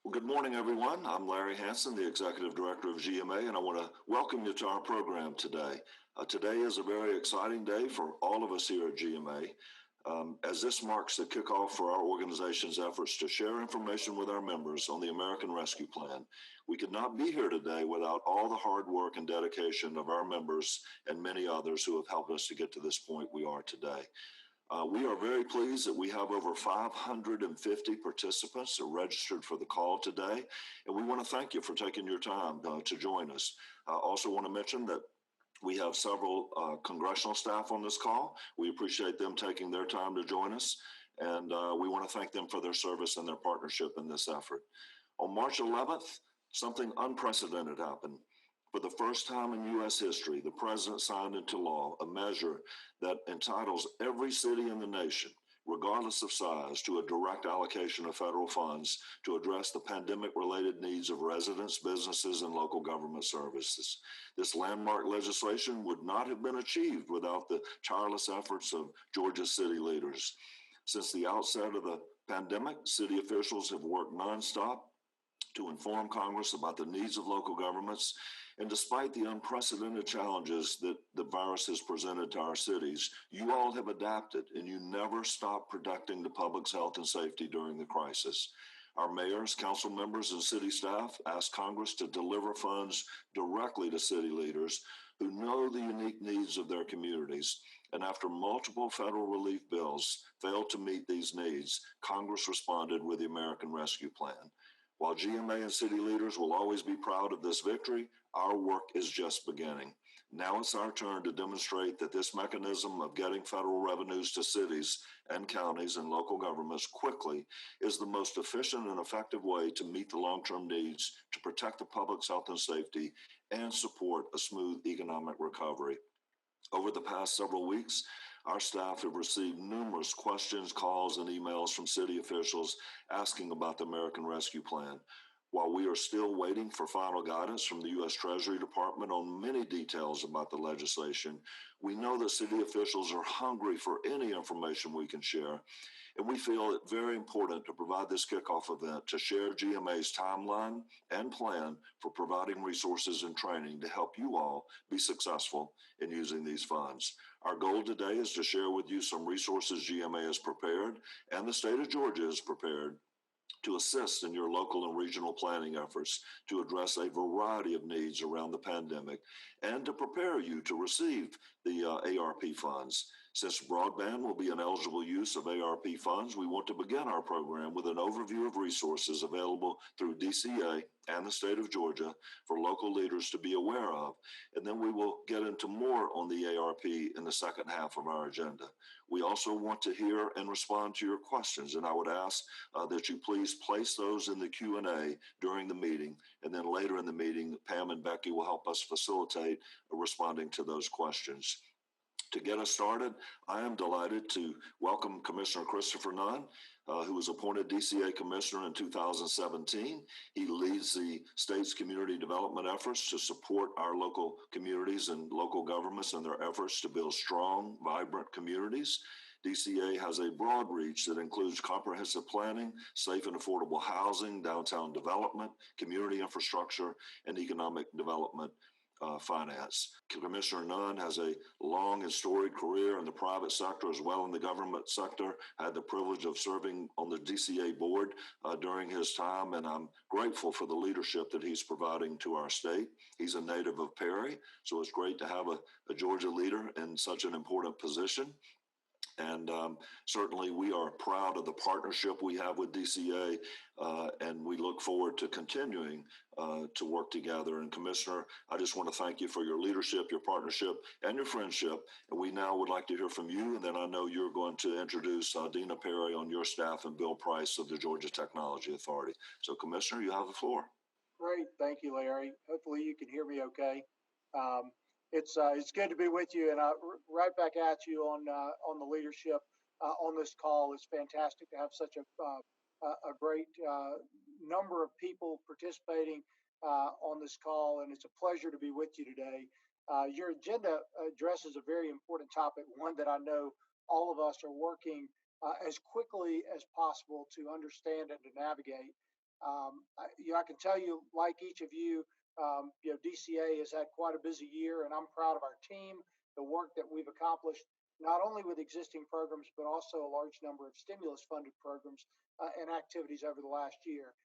Well, good morning, everyone. I'm Larry Hanson, the Executive Director of GMA, and I want to welcome you to our program today. Today is a very exciting day for all of us here at GMA, as this marks the kickoff for our organization's efforts to share information with our members on the American Rescue Plan. We could not be here today without all the hard work and dedication of our members and many others who have helped us to get to this point we are today. We are very pleased that we have over 550 participants that registered for the call today, and we want to thank you for taking your time to join us. I also want to mention that we have several congressional staff on this call. We appreciate them taking their time to join us, and we want to thank them for their service and their partnership in this effort. On March 11th, something unprecedented happened. For the first time in U.S. history, the president signed into law a measure that entitles every city in the nation, regardless of size, to a direct allocation of federal funds to address the pandemic-related needs of residents, businesses, and local government services. This landmark legislation would not have been achieved without the tireless efforts of Georgia's city leaders. Since the outset of the pandemic, city officials have worked nonstop to inform Congress about the needs of local governments. And despite the unprecedented challenges that the virus has presented to our cities, you all have adapted and you never stopped protecting the public's health and safety during the crisis. Our mayors, council members, and city staff asked Congress to deliver funds directly to city leaders who know the unique needs of their communities. And after multiple federal relief bills failed to meet these needs, Congress responded with the American Rescue Plan. While GMA and city leaders will always be proud of this victory, our work is just beginning. Now it's our turn to demonstrate that this mechanism of getting federal revenues to cities and counties and local governments quickly is the most efficient and effective way to meet the long-term needs to protect the public's health and safety and support a smooth economic recovery. Over the past several weeks, our staff have received numerous questions, calls, and emails from city officials asking about the American Rescue Plan. While we are still waiting for final guidance from the U.S. Treasury Department on many details about the legislation, we know that city officials are hungry for any information we can share. And we feel it very important to provide this kickoff event to share GMA's timeline and plan for providing resources and training to help you all be successful in using these funds. Our goal today is to share with you some resources GMA has prepared and the state of Georgia is prepared to assist in your local and regional planning efforts to address a variety of needs around the pandemic and to prepare you to receive the ARP funds. Since broadband will be an eligible use of ARP funds, we want to begin our program with an overview of resources available through DCA and the state of Georgia for local leaders to be aware of. And then we will get into more on the ARP in the second half of our agenda. We also want to hear and respond to your questions, and I would ask that you please place those in the Q&A during the meeting, and then later in the meeting, Pam and Becky will help us facilitate responding to those questions. To get us started, I am delighted to welcome Commissioner Christopher Nunn, who was appointed DCA Commissioner in 2017. He leads the state's community development efforts to support our local communities and local governments in their efforts to build strong, vibrant communities. DCA has a broad reach that includes comprehensive planning, safe and affordable housing, downtown development, community infrastructure, and economic development finance. Commissioner Nunn has a long and storied career in the private sector as well in the government sector. I had the privilege of serving on the DCA board during his time, and I'm grateful for the leadership that he's providing to our state. He's a native of Perry, so it's great to have a Georgia leader in such an important position. And certainly we are proud of the partnership we have with DCA, and we look forward to continuing to work together. And Commissioner, I just want to thank you for your leadership, your partnership, and your friendship. And we now would like to hear from you. And then I know you're going to introduce Dina Perry on your staff and Bill Price of the Georgia Technology Authority. So Commissioner, you have the floor. Great. Thank you, Larry. Hopefully you can hear me okay. It's good to be with you, and right back at you on the leadership on this call. It's fantastic to have such a great number of people participating on this call, and it's a pleasure to be with you today. Your agenda addresses a very important topic, one that I know all of us are working as quickly as possible to understand and to navigate. I can tell you, like each of you, DCA has had quite a busy year, and I'm proud of our team, the work that we've accomplished, not only with existing programs, but also a large number of stimulus-funded programs and activities over the last year.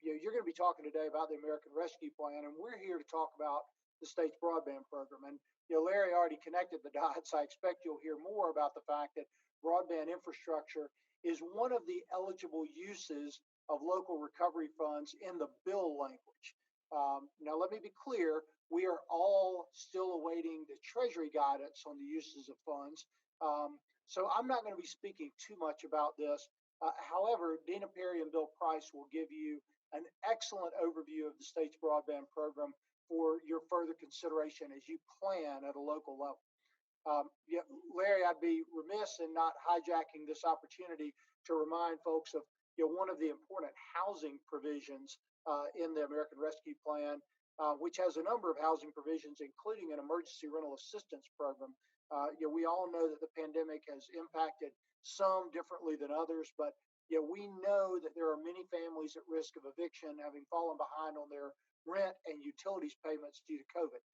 You're going to be talking today about the American Rescue Plan, and we're here to talk about the state's broadband program. And Larry already connected the dots. I expect you'll hear more about the fact that broadband infrastructure is one of the eligible uses of local recovery funds in the bill language. Now, let me be clear, we are all still awaiting the Treasury guidance on the uses of funds. So I'm not going to be speaking too much about this. However, Dina Perry and Bill Price will give you an excellent overview of the state's broadband program for your further consideration as you plan at a local level. Larry, I'd be remiss in not hijacking this opportunity to remind folks of one of the important housing provisions in the American Rescue Plan, which has a number of housing provisions, including an emergency rental assistance program. We all know that the pandemic has impacted some differently than others, but we know that there are many families at risk of eviction, having fallen behind on their rent and utilities payments due to COVID.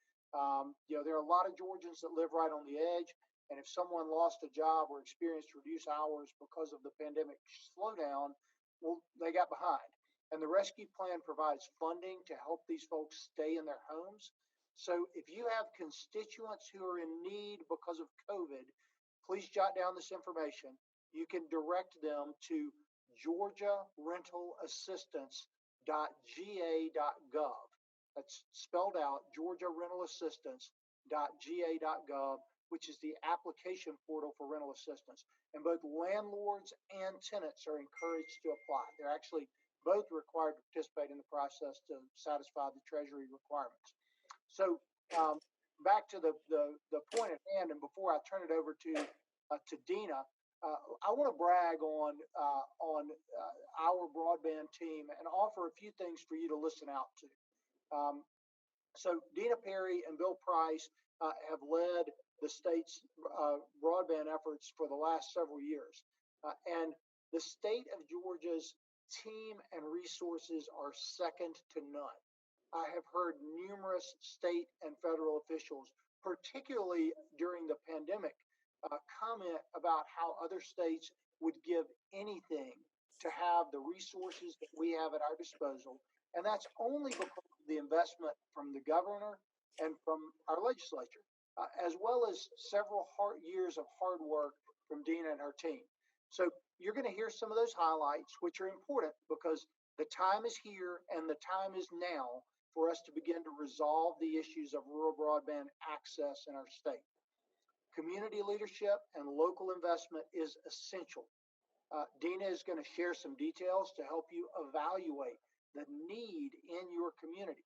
There are a lot of Georgians that live right on the edge, and if someone lost a job or experienced reduced hours because of the pandemic slowdown, well, they got behind. And the rescue plan provides funding to help these folks stay in their homes. So if you have constituents who are in need because of COVID, please jot down this information. You can direct them to georgiarental.assistance.ga.gov. That's spelled out, georgiarental.assistance.ga.gov, which is the application portal for rental assistance. And both landlords and tenants are encouraged to apply. They're actually both required to participate in the process to satisfy the Treasury requirements. So back to the point at hand, and before I turn it over to Dina, I want to brag on our broadband team and offer a few things for you to listen out to. So Dina Perry and Bill Price have led the state's broadband efforts for the last several years. And the state of Georgia's team and resources are second to none. I have heard numerous state and federal officials, particularly during the pandemic, comment about how other states would give anything to have the resources that we have at our disposal. And that's only because of the investment from the governor and from our legislature, as well as several years of hard work from Dina and her team. So you're going to hear some of those highlights, which are important because the time is here and the time is now for us to begin to resolve the issues of rural broadband access in our state. Community leadership and local investment is essential. Dina is going to share some details to help you evaluate the need in your community.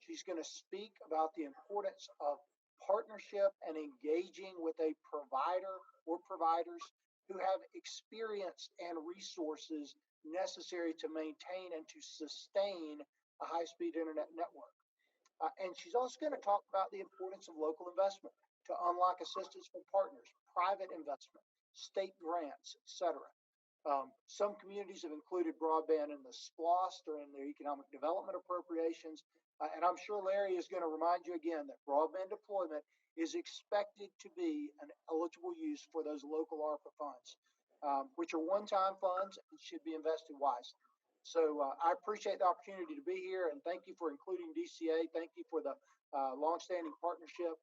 She's going to speak about the importance of partnership and engaging with a provider or providers who have experience and resources necessary to maintain and to sustain a high-speed internet network. And she's also going to talk about the importance of local investment to unlock assistance from partners, private investment, state grants, etc. Some communities have included broadband in the SPLOST or in their economic development appropriations. And I'm sure Larry is going to remind you again that broadband deployment is expected to be an eligible use for those local ARPA funds, which are one-time funds and should be invested wisely. So I appreciate the opportunity to be here, and thank you for including DCA. Thank you for the longstanding partnership.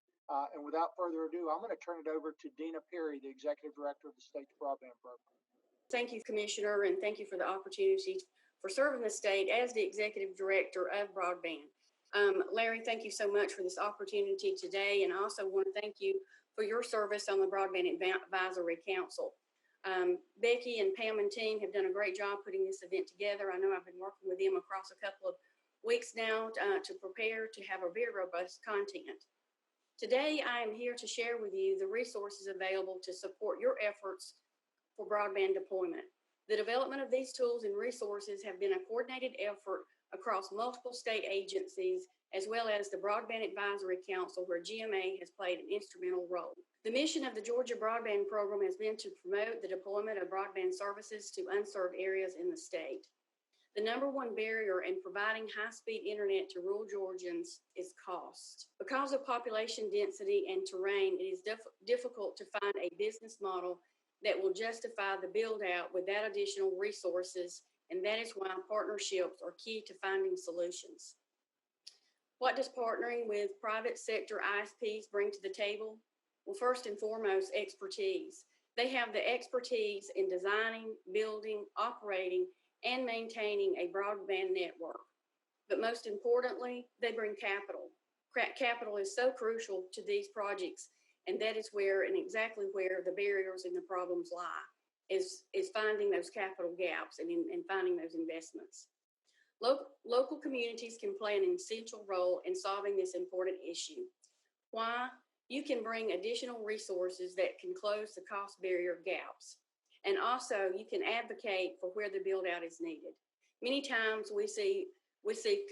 And without further ado, I'm going to turn it over to Dina Perry, the Executive Director of the State's Broadband Program. Thank you, Commissioner, and thank you for the opportunity for serving the state as the Executive Director of Broadband. Larry, thank you so much for this opportunity today, and I also want to thank you for your service on the Broadband Advisory Council. Becky and Pam and team have done a great job putting this event together. I know I've been working with them across a couple of weeks now to prepare to have a very robust content. Today, I am here to share with you the resources available to support your efforts for broadband deployment. The development of these tools and resources have been a coordinated effort across multiple state agencies, as well as the Broadband Advisory Council, where GMA has played an instrumental role. The mission of the Georgia Broadband Program has been to promote the deployment of broadband services to unserved areas in the state. The number one barrier in providing high-speed internet to rural Georgians is cost. Because of population density and terrain, it is difficult to find a business model that will justify the build-out without additional resources, and that is why partnerships are key to finding solutions. What does partnering with private sector ISPs bring to the table? Well, first and foremost, expertise. They have the expertise in designing, building, operating, and maintaining a broadband network. But most importantly, they bring capital. Capital is so crucial to these projects, and that is where and exactly where the barriers and the problems lie, is finding those capital gaps and finding those investments. Local communities can play an essential role in solving this important issue. Why? You can bring additional resources that can close the cost barrier gaps. And also you can advocate for where the build out is needed. Many times we see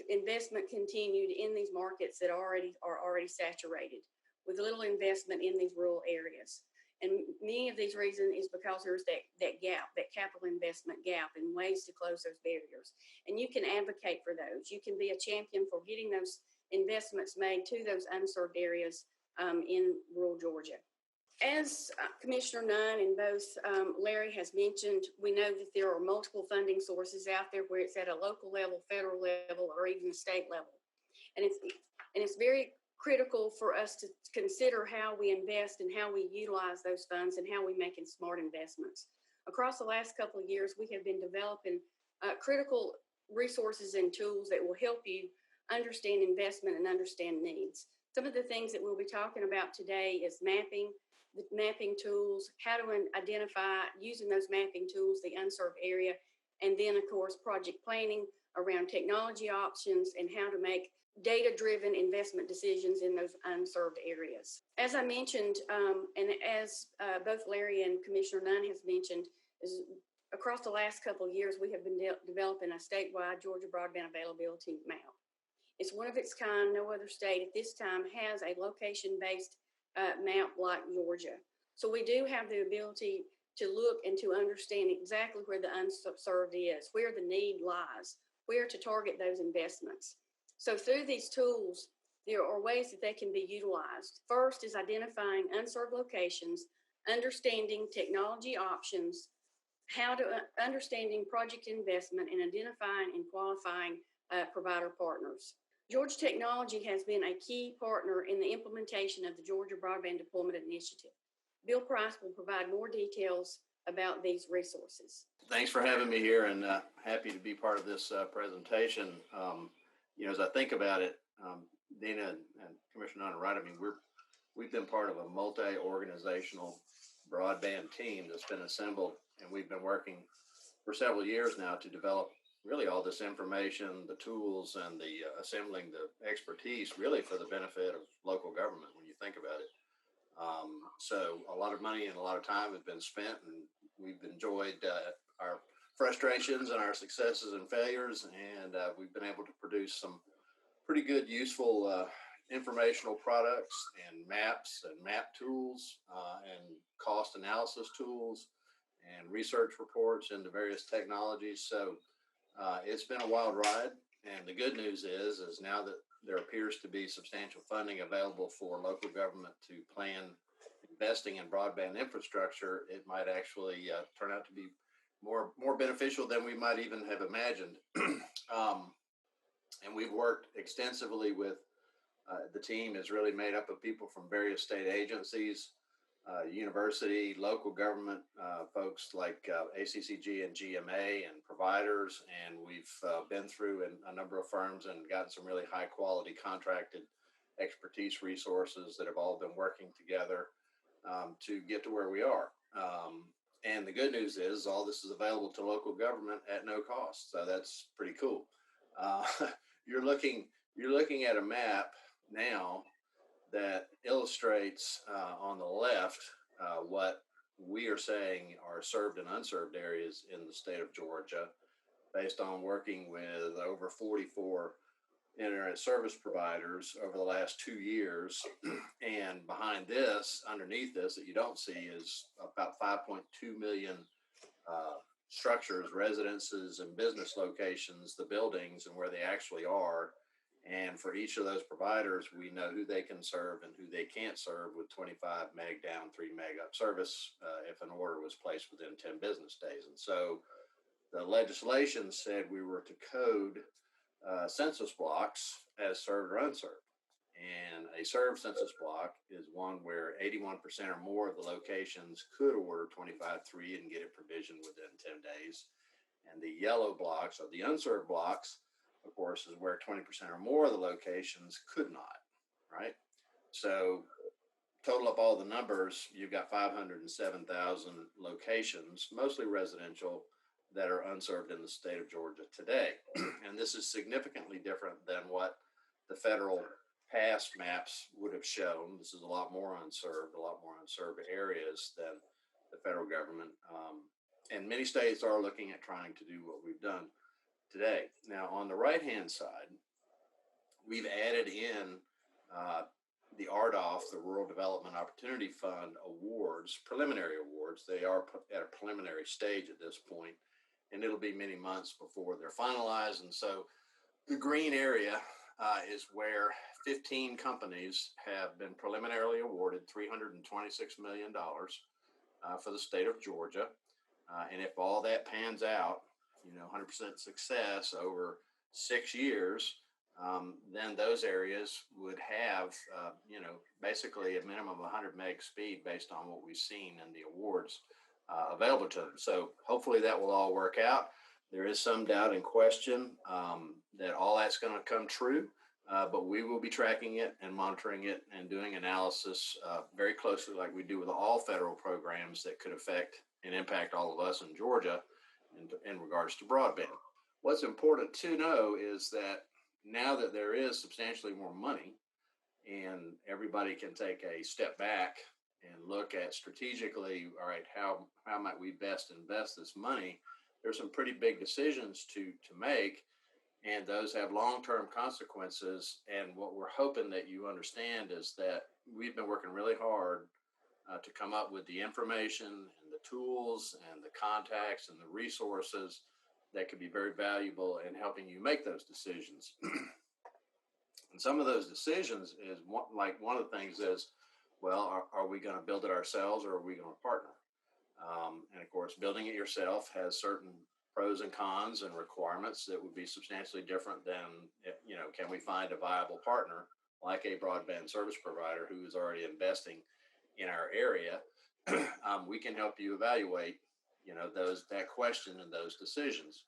investment continued in these markets that are already saturated with little investment in these rural areas. And many of these reasons is because there's that gap, that capital investment gap, and ways to close those barriers. And you can advocate for those. You can be a champion for getting those investments made to those unserved areas in rural Georgia. As Commissioner Nunn and both Larry has mentioned, we know that there are multiple funding sources out there, where it's at a local level, federal level, or even the state level. And it's very critical for us to consider how we invest and how we utilize those funds and how we make smart investments. Across the last couple of years, we have been developing critical resources and tools that will help you understand investment and understand needs. Some of the things that we'll be talking about today is mapping, the mapping tools, how to identify, using those mapping tools, the unserved area, and then, of course, project planning around technology options and how to make data-driven investment decisions in those unserved areas. As I mentioned, and as both Larry and Commissioner Nunn has mentioned, is across the last couple of years, we have been developing a statewide Georgia broadband availability map. It's one of its kind. No other state at this time has a location-based map like Georgia. So we do have the ability to look and to understand exactly where the unserved is, where the need lies, where to target those investments. So through these tools, there are ways that they can be utilized. First is identifying unserved locations, understanding technology options, understanding project investment, and identifying and qualifying provider partners. Georgia Technology has been a key partner in the implementation of the Georgia Broadband Deployment Initiative. Bill Price will provide more details about these resources. Thanks for having me here, and happy to be part of this presentation. As I think about it, Dina and Commissioner Nunn are right. I mean, we've been part of a multi-organizational broadband team that's been assembled, and we've been working for several years now to develop really all this information, the tools, and the assembling the expertise really for the benefit of local government when you think about it. So a lot of money and a lot of time have been spent, and we've enjoyed our frustrations and our successes and failures, and we've been able to produce some pretty good, useful informational products and maps and map tools and cost analysis tools and research reports into various technologies. So it's been a wild ride, and the good news is now that there appears to be substantial funding available for local government to plan investing in broadband infrastructure, it might actually turn out to be more beneficial than we might even have imagined. And we've worked extensively with the team is really made up of people from various state agencies, university, local government folks like ACCG and GMA and providers. And we've been through a number of firms and gotten some really high quality contracted expertise resources that have all been working together to get to where we are. And the good news is all this is available to local government at no cost. So that's pretty cool. You're looking at a map now that illustrates on the left what we are saying are served and unserved areas in the state of Georgia based on working with over 44 internet service providers over the last 2 years. And behind this, underneath this that you don't see, is about 5.2 million structures, residences, and business locations, the buildings, and where they actually are. And for each of those providers, we know who they can serve and who they can't serve with 25 meg down, 3 meg up service if an order was placed within 10 business days. And so the legislation said we were to code census blocks as served or unserved. And a served census block is one where 81% or more of the locations could order 25/3 and get it provisioned within 10 days. And the yellow blocks, or the unserved blocks, of course, is where 20% or more of the locations could not, right? So total up all the numbers, you've got 507,000 locations, mostly residential, that are unserved in the state of Georgia today. And this is significantly different than what the federal past maps would have shown. This is a lot more unserved areas than the federal government. And many states are looking at trying to do what we've done today. Now, on the right-hand side, we've added in the RDOF, the Rural Development Opportunity Fund awards, preliminary awards. They are at a preliminary stage at this point, and it'll be many months before they're finalized. And so the green area is where 15 companies have been preliminarily awarded $326 million for the state of Georgia. And if all that pans out, 100% success over 6 years, then those areas would have, basically a minimum of 100 meg speed based on what we've seen in the awards available to them. So hopefully that will all work out. There is some doubt and question that all that's going to come true, but we will be tracking it and monitoring it and doing analysis very closely, like we do with all federal programs that could affect and impact all of us in Georgia in regards to broadband. What's important to know is that now that there is substantially more money and everybody can take a step back and look at strategically, all right, how might we best invest this money? There's some pretty big decisions to make, and those have long-term consequences. And what we're hoping that you understand is that we've been working really hard to come up with the information and the tools and the contacts and the resources that could be very valuable in helping you make those decisions. And some of those decisions is one of the things is, well, are we going to build it ourselves or are we going to partner? And of course, building it yourself has certain pros and cons and requirements that would be substantially different than, can we find a viable partner like a broadband service provider who is already investing in our area? We can help you evaluate, that question and those decisions.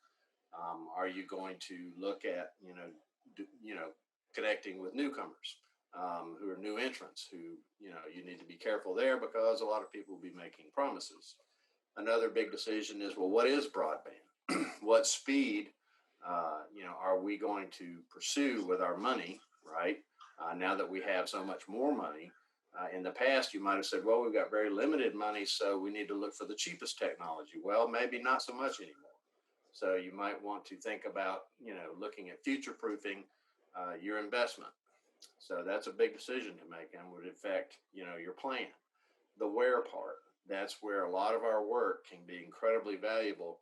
Are you going to look at, connecting with newcomers who are new entrants who, you need to be careful there because a lot of people will be making promises. Another big decision is, well, what is broadband? What speed, are we going to pursue with our money, right? Now that we have so much more money. In the past, you might have said, well, we've got very limited money, so we need to look for the cheapest technology. Well, maybe not so much anymore. So you might want to think about, looking at future-proofing your investment. So that's a big decision to make and would affect, your plan. The where part, that's where a lot of our work can be incredibly valuable.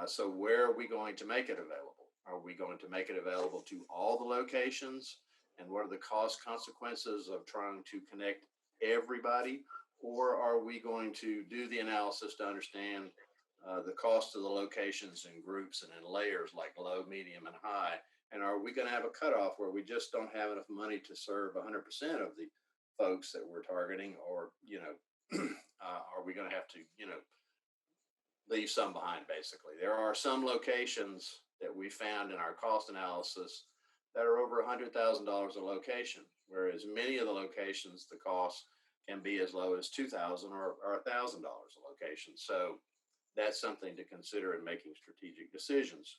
So where are we going to make it available? Are we going to make it available to all the locations? And what are the cost consequences of trying to connect everybody? Or are we going to do the analysis to understand the cost of the locations in groups and in layers like low, medium, and high? And are we going to have a cutoff where we just don't have enough money to serve 100% of the folks that we're targeting? Or, are we going to have to, leave some behind, basically? There are some locations that we found in our cost analysis that are over $100,000 a location, whereas many of the locations, the cost can be as low as $2,000 or $1,000 a location. So that's something to consider in making strategic decisions.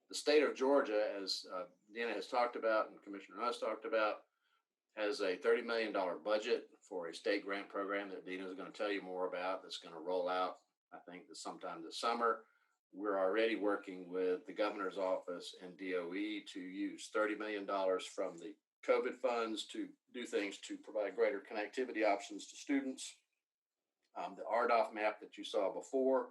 The state of Georgia, as Dina has talked about and Commissioner Huss talked about, has a $30 million budget for a state grant program that Dina is going to tell you more about. That's going to roll out, I think, sometime this summer. We're already working with the governor's office and DOE to use $30 million from the COVID funds to do things to provide greater connectivity options to students The RDOF map that you saw before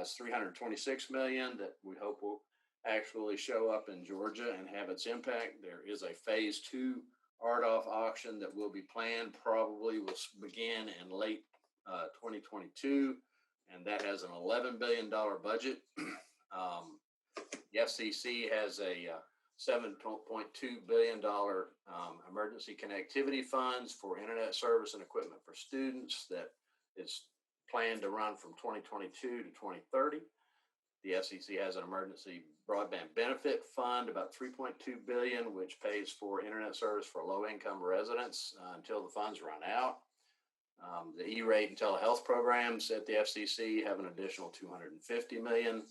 is 326 million that we hope will actually show up in Georgia and have its impact. There is a phase 2 RDOF auction that will be planned, probably will begin in late 2022, and that has an $11 billion budget. The FCC has a $7.2 billion emergency connectivity funds for internet service and equipment for students that is planned to run from 2022 to 2030. The FCC has an emergency broadband benefit fund, about $3.2 billion, which pays for internet service for low-income residents until the funds run out. The E-rate and telehealth programs at the FCC have an additional $250 million.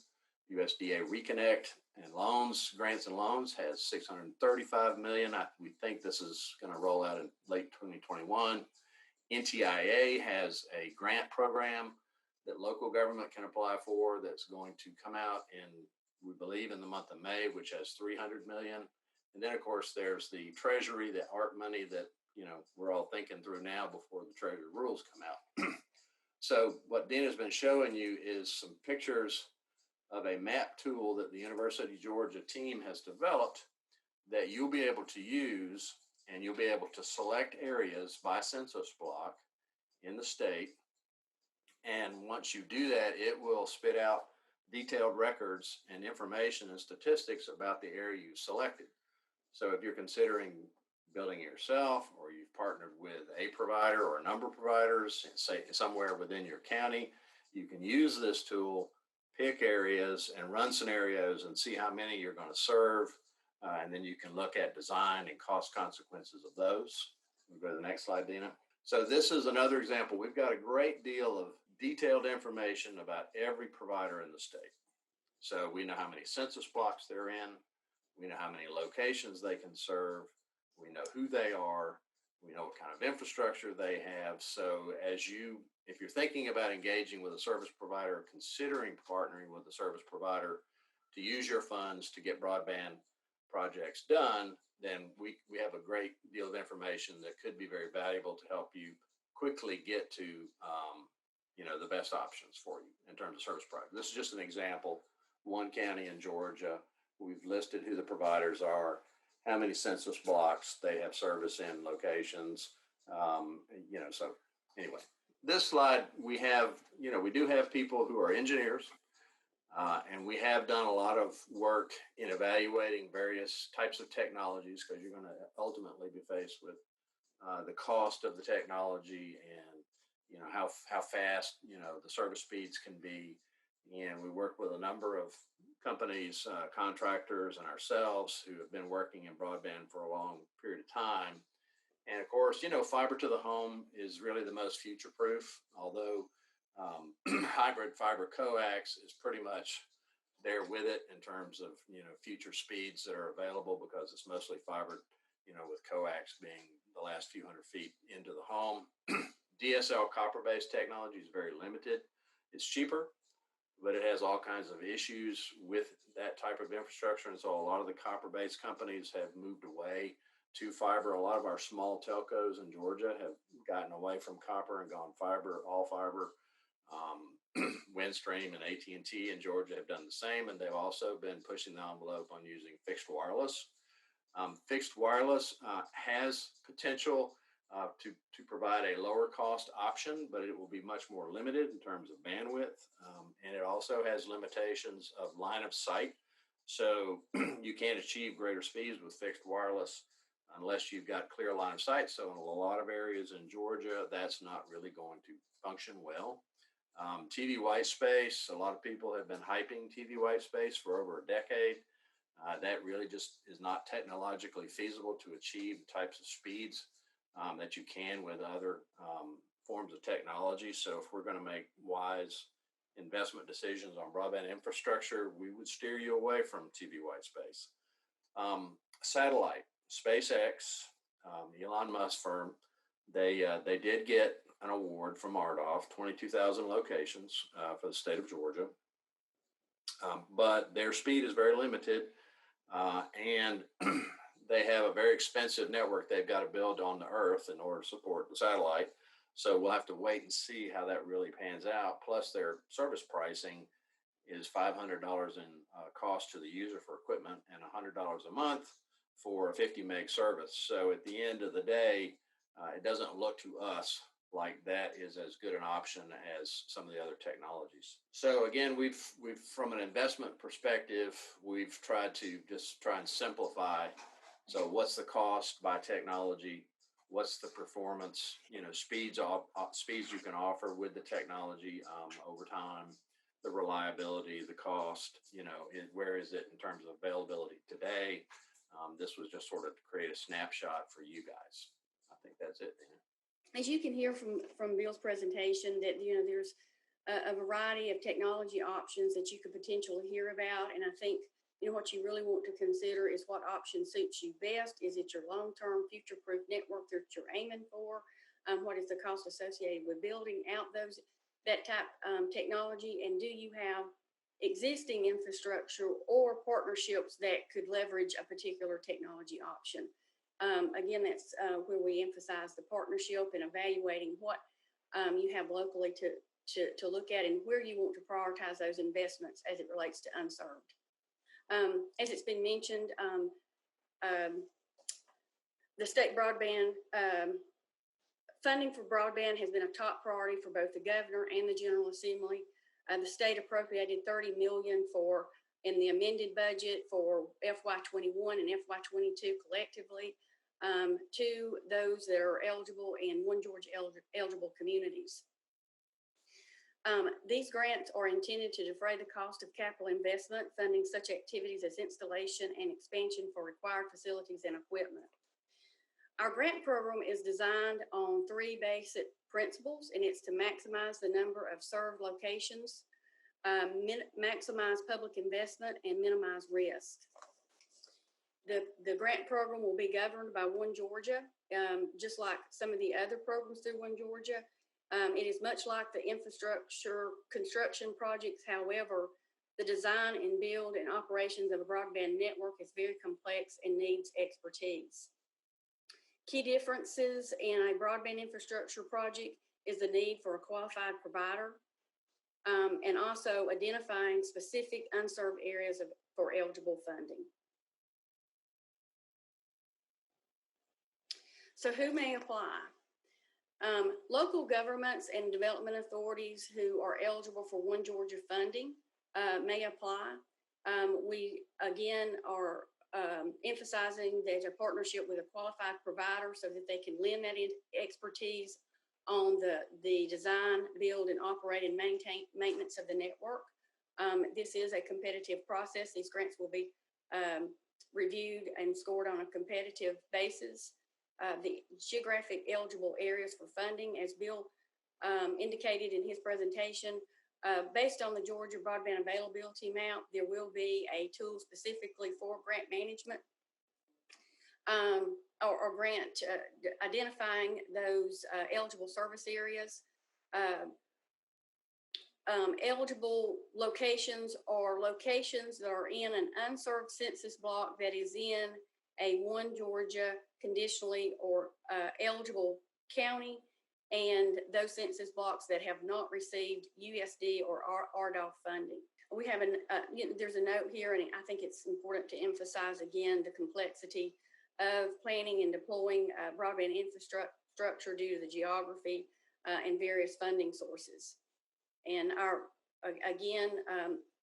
USDA Reconnect and loans, grants and loans, has $635 million. We think this is going to roll out in late 2021. NTIA has a grant program that local government can apply for that's going to come out in, we believe, in the month of May, which has $300 million. And then, of course, there's the Treasury, the ARP money that, we're all thinking through now before the Treasury rules come out. So what Dina's been showing you is some pictures of a map tool that the University of Georgia team has developed that you'll be able to use, and you'll be able to select areas by census block in the state. And once you do that, it will spit out detailed records and information and statistics about the area you selected. So if you're considering building it yourself, or you've partnered with a provider or a number of providers, say somewhere within your county, you can use this tool, pick areas and run scenarios and see how many you're going to serve. And then you can look at design and cost consequences of those. We'll go to the next slide, Dina. So this is another example. We've got a great deal of detailed information about every provider in the state. So we know how many census blocks they're in. We know how many locations they can serve. We know who they are. We know what kind of infrastructure they have. So if you're thinking about engaging with a service provider, or considering partnering with a service provider to use your funds to get broadband projects done, then we have a great deal of information that could be very valuable to help you quickly get to the best options for you in terms of service provider. This is just an example. One county in Georgia, we've listed who the providers are, how many census blocks they have service in, locations. So anyway, this slide we do have people who are engineers. And we have done a lot of work in evaluating various types of technologies, because you're going to ultimately be faced with the cost of the technology and how fast the service speeds can be. And we work with a number of companies, contractors, and ourselves who have been working in broadband for a long period of time. And of course, fiber to the home is really the most future-proof, although hybrid fiber coax is pretty much there with it in terms of future speeds that are available, because it's mostly fiber, with coax being the last few hundred feet into the home. DSL copper-based technology is very limited. It's cheaper, but it has all kinds of issues with that type of infrastructure, and so a lot of the copper-based companies have moved away to fiber. A lot of our small telcos in Georgia have gotten away from copper and gone fiber, all fiber. Windstream and AT&T in Georgia have done the same, and they've also been pushing the envelope on using fixed wireless. Fixed wireless has potential to provide a lower cost option, but it will be much more limited in terms of bandwidth, and it also has limitations of line of sight. So you can't achieve greater speeds with fixed wireless unless you've got clear line of sight. So in a lot of areas in Georgia, that's not really going to function well. TV white space, a lot of people have been hyping TV white space for over a decade. That really just is not technologically feasible to achieve the types of speeds that you can with other forms of technology. So if we're going to make wise investment decisions on broadband infrastructure, we would steer you away from TV white space. Satellite, SpaceX, Elon Musk firm, they did get an award from RDOF, 22,000 locations for the state of Georgia. But their speed is very limited, and they have a very expensive network they've got to build on the earth in order to support the satellite. So we'll have to wait and see how that really pans out. Plus, their service pricing is $500 in cost to the user for equipment and $100 a month for a 50 meg service. So at the end of the day, it doesn't look to us like that is as good an option as some of the other technologies. So again, we've from an investment perspective, we've tried to just try and simplify. So what's the cost by technology? What's the performance, speeds you can offer with the technology over time, the reliability, the cost, where is it in terms of availability today? This was just sort of to create a snapshot for you guys. I think that's it, Dan. As you can hear from Bill's presentation, that there's a variety of technology options that you could potentially hear about, and I think what you really want to consider is what option suits you best. Is it your long-term future-proof network that you're aiming for? What is the cost associated with building out that type technology, and do you have existing infrastructure or partnerships that could leverage a particular technology option? Again, that's where we emphasize the partnership and evaluating what you have locally to look at and where you want to prioritize those investments as it relates to unserved. As it's been mentioned, the state broadband funding for broadband has been a top priority for both the governor and the General Assembly. The state appropriated $30 million in the amended budget for FY21 and FY22 collectively to those that are eligible in One Georgia eligible communities. These grants are intended to defray the cost of capital investment, funding such activities as installation and expansion for required facilities and equipment. Our grant program is designed on 3 basic principles, and it's to maximize the number of served locations, maximize public investment, and minimize risk. The grant program will be governed by One Georgia, just like some of the other programs through One Georgia. It is much like the infrastructure construction projects. However, the design and build and operations of a broadband network is very complex and needs expertise. Key differences in a broadband infrastructure project is the need for a qualified provider and also identifying specific unserved areas for eligible funding. So who may apply? Local governments and development authorities who are eligible for One Georgia funding may apply. We, again, are emphasizing there's a partnership with a qualified provider so that they can lend that expertise on the design, build, and operate and maintenance of the network. This is a competitive process. These grants will be reviewed and scored on a competitive basis. The geographic eligible areas for funding, as Bill indicated in his presentation, based on the Georgia Broadband Availability Map, there will be a tool specifically for grant management or grant identifying those eligible service areas. Eligible locations are locations that are in an unserved census block that is in a One Georgia conditionally or eligible county, and those census blocks that have not received USD or RDOF funding. We have there's a note here, and I think it's important to emphasize again the complexity of planning and deploying broadband infrastructure due to the geography and various funding sources. And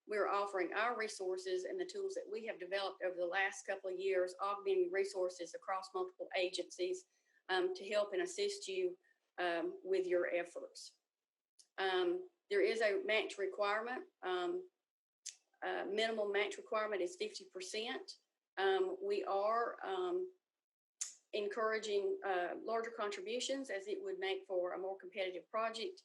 we're offering our resources and the tools that we have developed over the last couple of years, augmenting resources across multiple agencies to help and assist you with your efforts. There is a match requirement. Minimum match requirement is 50%. We are encouraging larger contributions as it would make for a more competitive project.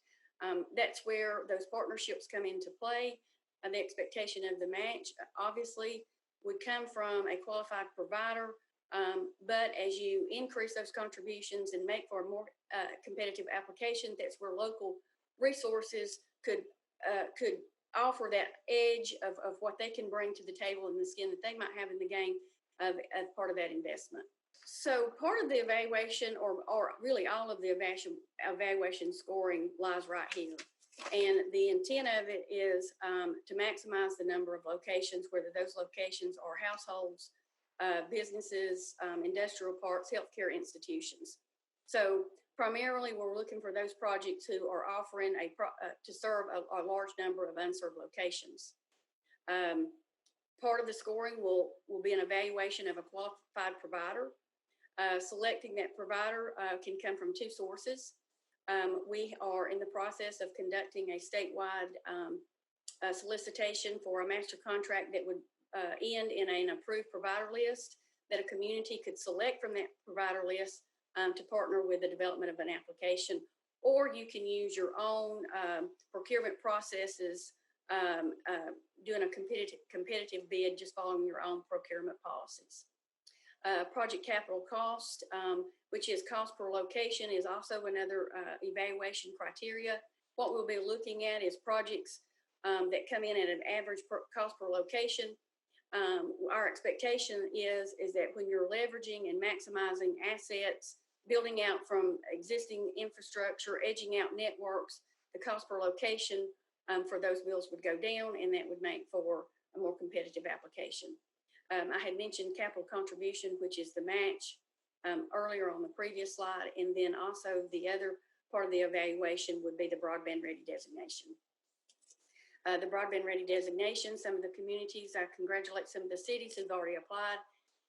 That's where those partnerships come into play. The expectation of the match obviously would come from a qualified provider, but as you increase those contributions and make for a more competitive application, that's where local resources could offer that edge of what they can bring to the table and the skin that they might have in the game as part of that investment. So part of the evaluation, or really all of the evaluation scoring, lies right here. And the intent of it is to maximize the number of locations, whether those locations are households, businesses, industrial parks, healthcare institutions. So primarily, we're looking for those projects who are offering to serve a large number of unserved locations. Part of the scoring will be an evaluation of a qualified provider. Selecting that provider can come from two sources. We are in the process of conducting a statewide solicitation for a master contract that would end in an approved provider list that a community could select from that provider list to partner with the development of an application, or you can use your own procurement processes, doing a competitive bid, just following your own procurement policies. Project capital cost, which is cost per location, is also another evaluation criteria. What we'll be looking at is projects that come in at an average cost per location. Our expectation is that when you're leveraging and maximizing assets, building out from existing infrastructure, edging out networks, the cost per location for those bills would go down, and that would make for a more competitive application. I had mentioned capital contribution, which is the match earlier on the previous slide, and then also the other part of the evaluation would be the broadband ready designation. The broadband ready designation, some of the communities, I congratulate some of the cities who've already applied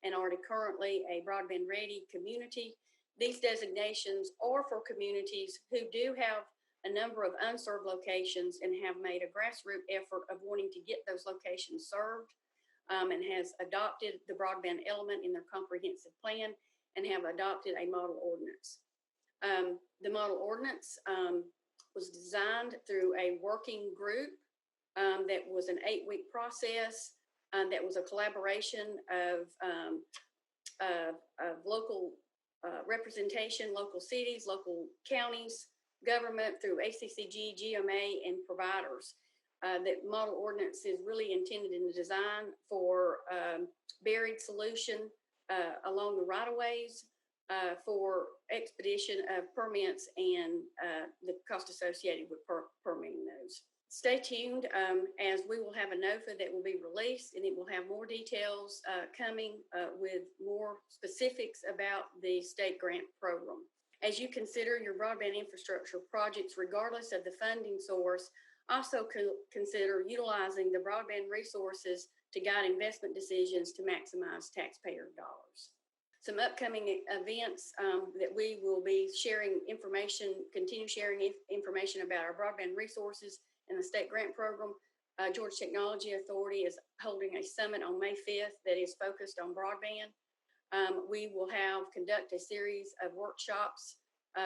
and already currently a broadband ready community. These designations are for communities who do have a number of unserved locations and have made a grassroots effort of wanting to get those locations served, and has adopted the broadband element in their comprehensive plan and have adopted a model ordinance. The model ordinance was designed through a working group that was an 8-week process, that was a collaboration of local representation, local cities, local counties, government, through ACCG, GMA, and providers. That model ordinance is really intended in the design for buried solution along the right-of-ways for expedition of permits and the cost associated with permitting those. Stay tuned as we will have a NOFA that will be released, and it will have more details coming with more specifics about the state grant program. As you consider your broadband infrastructure projects, regardless of the funding source, also consider utilizing the broadband resources to guide investment decisions to maximize taxpayer dollars. Some upcoming events that we will be sharing information, continue sharing information about our broadband resources and the state grant program. Georgia Technology Authority is holding a summit on May 5th that is focused on broadband. We will conduct a series of workshops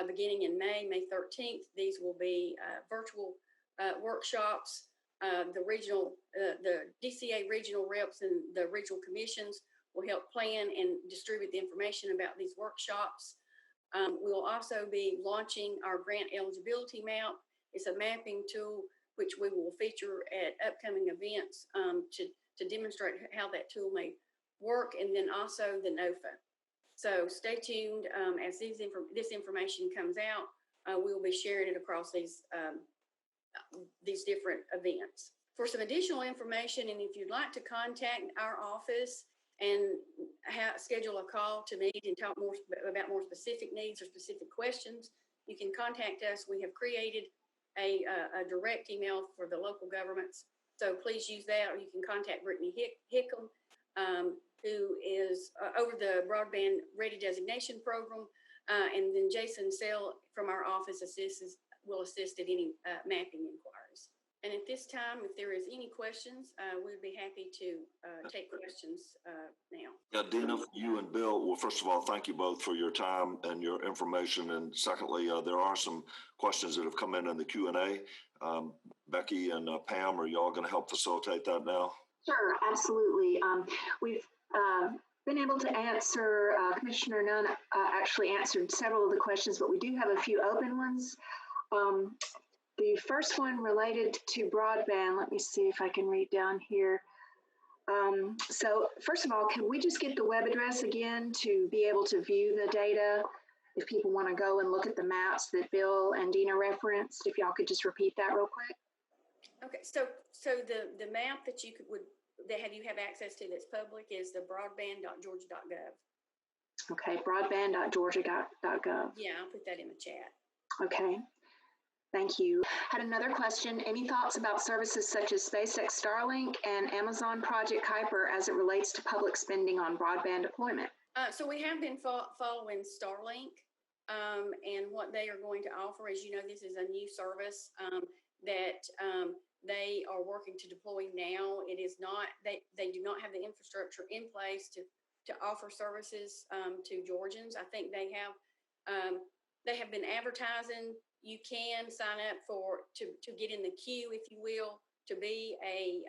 beginning in May 13th. These will be virtual workshops. The DCA regional reps and the regional commissions will help plan and distribute the information about these workshops. We'll also be launching our grant eligibility map. It's a mapping tool which we will feature at upcoming events to demonstrate how that tool may work, and then also the NOFA. So stay tuned as this information comes out. We'll be sharing it across these different events. For some additional information, and if you'd like to contact our office and schedule a call to meet and talk more about more specific needs or specific questions, you can contact us. We have created a direct email for the local governments, so please use that, or you can contact Brittany Hickam, who is over the Broadband Ready Designation Program, and then Jason Sell from our office will assist at any mapping inquiries. And at this time, if there is any questions, we'd be happy to take questions now. Yeah, Dina, you and Bill, well, first of all, thank you both for your time and your information. And secondly, there are some questions that have come in the Q&A. Becky and Pam, are y'all going to help facilitate that now? Sure, absolutely. We've been able to answer, Commissioner Nunn actually answered several of the questions, but we do have a few open ones. The first one related to broadband, let me see if I can read down here. So first of all, can we just get the web address again to be able to view the data? If people want to go and look at the maps that Bill and Dina referenced, if y'all could just repeat that real quick. Okay, so the map that you you have access to that's public is the broadband.georgia.gov. Okay, broadband.georgia.gov. Yeah, I'll put that in the chat. Okay, thank you. Had another question. Any thoughts about services such as SpaceX Starlink and Amazon Project Kuiper as it relates to public spending on broadband deployment? So we have been following Starlink and what they are going to offer. As you know, this is a new service that they are working to deploy now. It is not, they do not have the infrastructure in place to offer services to Georgians. I think they have been advertising. You can sign up to get in the queue, if you will, to be a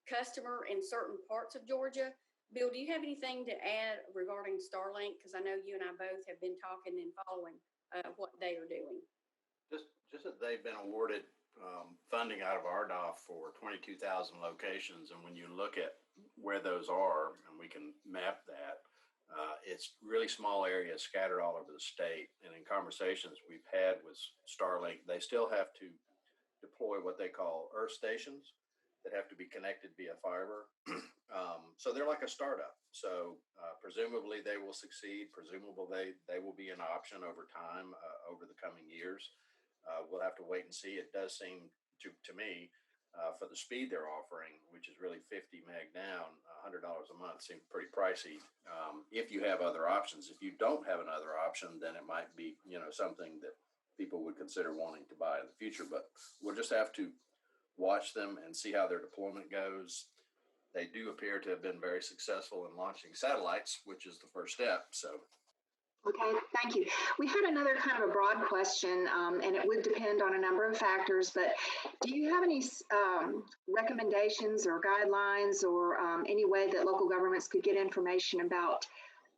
customer in certain parts of Georgia. Bill, do you have anything to add regarding Starlink? Because I know you and I both have been talking and following what they are doing. Just that they've been awarded funding out of RDOF for 22,000 locations. And when you look at where those are, and we can map that, it's really small areas scattered all over the state. And in conversations we've had with Starlink, they still have to deploy what they call earth stations that have to be connected via fiber. So they're like a startup. So presumably they will succeed. Presumably they will be an option over time, over the coming years. We'll have to wait and see. It does seem to me, for the speed they're offering, which is really 50 meg down, $100 a month seems pretty pricey. If you have other options, if you don't have another option, then it might be, something that people would consider wanting to buy in the future. But we'll just have to watch them and see how their deployment goes. They do appear to have been very successful in launching satellites, which is the first step. So. Okay, thank you. We had another kind of a broad question, and it would depend on a number of factors, but do you have any recommendations or guidelines or any way that local governments could get information about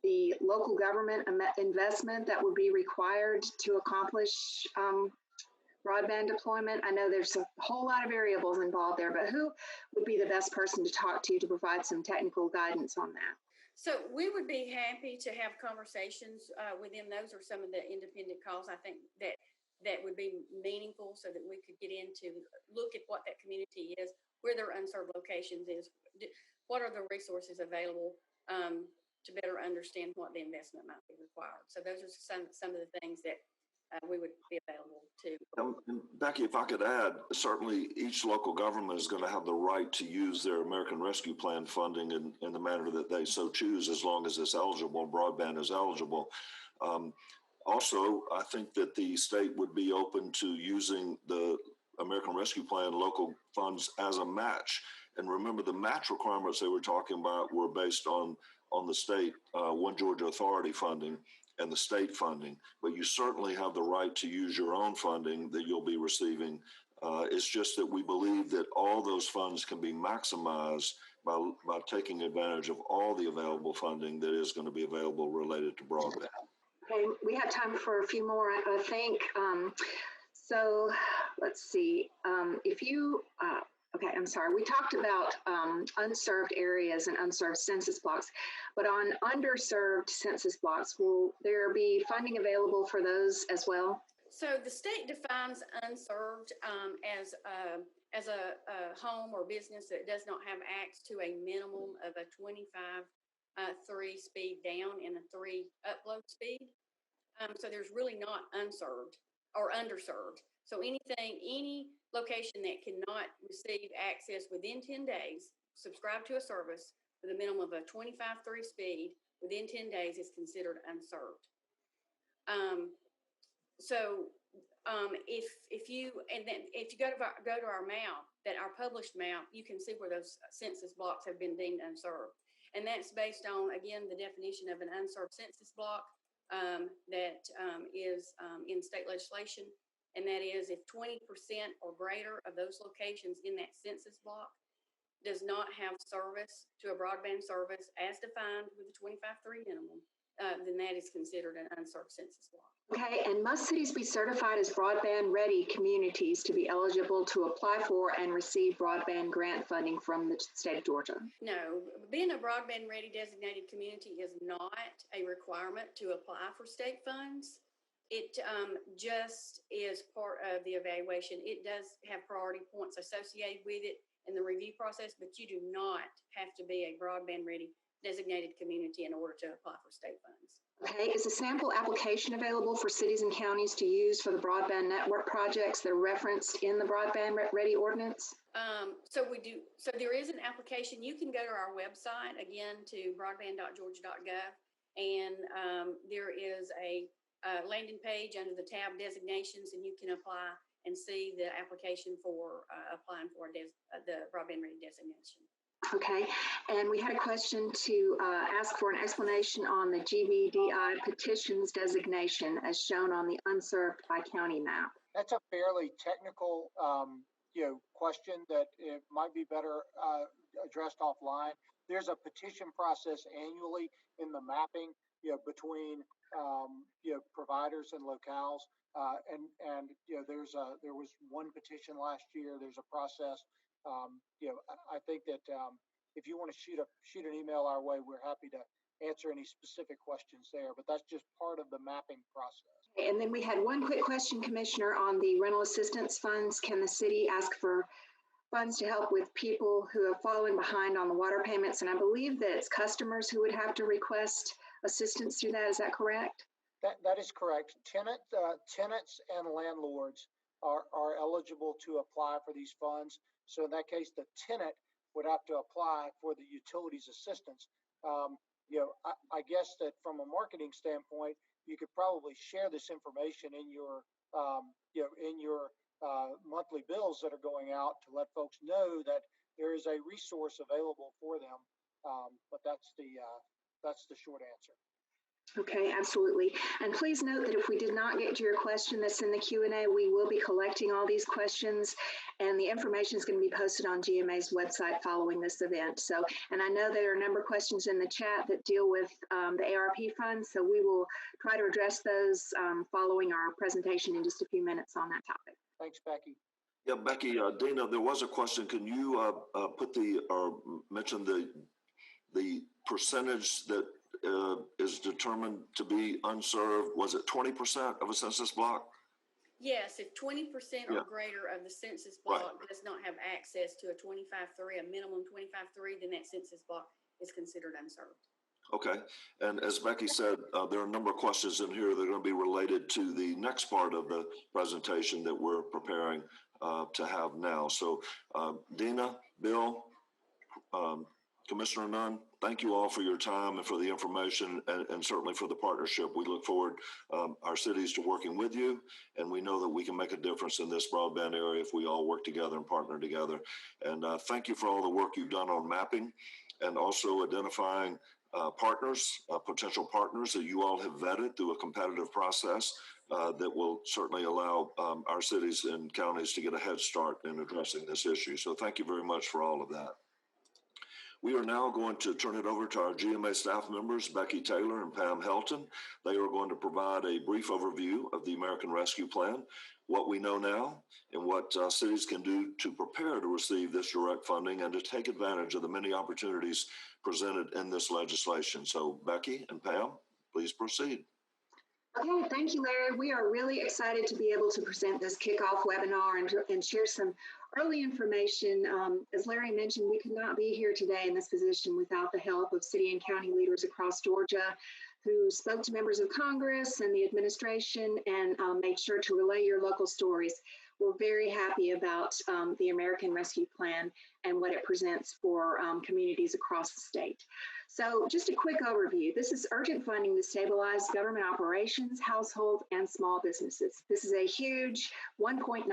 the local government investment that would be required to accomplish broadband deployment? I know there's a whole lot of variables involved there, but who would be the best person to talk to provide some technical guidance on that? So we would be happy to have conversations within those or some of the independent calls. I think that would be meaningful so that we could get into look at what that community is, where their unserved locations is, what are the resources available to better understand what the investment might be required. So those are some of the things that we would be available to. And Becky, if I could add, certainly each local government is going to have the right to use their American Rescue Plan funding in the manner that they so choose, as long as it's eligible, broadband is eligible. Also, I think that the state would be open to using the American Rescue Plan local funds as a match. And remember, the match requirements they were talking about were based on the state One Georgia Authority funding and the state funding, but you certainly have the right to use your own funding that you'll be receiving. It's just that we believe that all those funds can be maximized by taking advantage of all the available funding that is going to be available related to broadband. Okay, we have time for a few more, I think. So let's see. Okay, I'm sorry. We talked about unserved areas and unserved census blocks, but on underserved census blocks, will there be funding available for those as well? So the state defines unserved as a home or business that does not have access to a minimum of a 25/3 speed down and a 3 upload speed. So there's really not unserved or underserved. So any location that cannot receive access within 10 days, subscribe to a service with a minimum of a 25/3 speed within 10 days is considered unserved. If you go to our map, our published map, you can see where those census blocks have been deemed unserved, and that's based on, again, the definition of an unserved census block that is in state legislation. And that is if 20% or greater of those locations in that census block does not have service to a broadband service as defined with the 25/3 minimum, then that is considered an unserved census block. Okay, and must cities be certified as broadband-ready communities to be eligible to apply for and receive broadband grant funding from the state of Georgia? No, being a broadband ready designated community is not a requirement to apply for state funds. It just is part of the evaluation. It does have priority points associated with it in the review process, but you do not have to be a broadband ready designated community in order to apply for state funds. Okay, is a sample application available for cities and counties to use for the broadband network projects that are referenced in the broadband ready ordinance? So there is an application. You can go to our website, again, to broadband.georgia.gov, and there is a landing page under the tab designations, and you can apply and see the application for applying for the broadband ready designation. Okay, and we had a question to ask for an explanation on the GBDI petitions designation as shown on the unserved by county map. That's a fairly technical, question that it might be better addressed offline. There's a petition process annually in the mapping, between providers and locales, and there was one petition last year. There's a process. I think that if you want to shoot an email our way, we're happy to answer any specific questions there, but that's just part of the mapping process. And then we had one quick question, Commissioner, on the rental assistance funds. Can the city ask for funds to help with people who have fallen behind on the water payments? And I believe that it's customers who would have to request assistance through that. Is that correct? That is correct. Tenants and landlords are eligible to apply for these funds. So in that case, the tenant would have to apply for the utilities assistance. I guess that from a marketing standpoint, you could probably share this information in your monthly bills that are going out to let folks know that there is a resource available for them. But that's the short answer. Okay, absolutely. And please note that if we did not get to your question that's in the Q&A, we will be collecting all these questions, and the information is going to be posted on GMA's website following this event. So, and I know there are a number of questions in the chat that deal with the ARP funds, so we will try to address those following our presentation in just a few minutes on that topic. Thanks, Becky. Yeah, Becky, Dana, there was a question. Can you mention the percentage that is determined to be unserved? Was it 20% of a census block? Yes, if 20% or greater of the census block does not have access to a 25.3, a minimum 25.3, then that census block is considered unserved. Okay, and as Becky said, there are a number of questions in here that are going to be related to the next part of the presentation that we're preparing to have now. So Dina, Bill, Commissioner Nunn, thank you all for your time and for the information, and certainly for the partnership. We look forward, our cities, to working with you, and we know that we can make a difference in this broadband area if we all work together and partner together. And thank you for all the work you've done on mapping and also identifying potential partners that you all have vetted through a competitive process that will certainly allow our cities and counties to get a head start in addressing this issue. So thank you very much for all of that. We are now going to turn it over to our GMA staff members, Becky Taylor and Pam Helton. They are going to provide a brief overview of the American Rescue Plan, what we know now, and what cities can do to prepare to receive this direct funding and to take advantage of the many opportunities presented in this legislation. So Becky and Pam, please proceed. Okay, thank you, Larry. We are really excited to be able to present this kickoff webinar and share some early information. As Larry mentioned, we could not be here today in this position without the help of city and county leaders across Georgia who spoke to members of Congress and the administration and made sure to relay your local stories. We're very happy about the American Rescue Plan and what it presents for communities across the state. So just a quick overview. This is urgent funding to stabilize government operations, households, and small businesses. This is a huge $1.9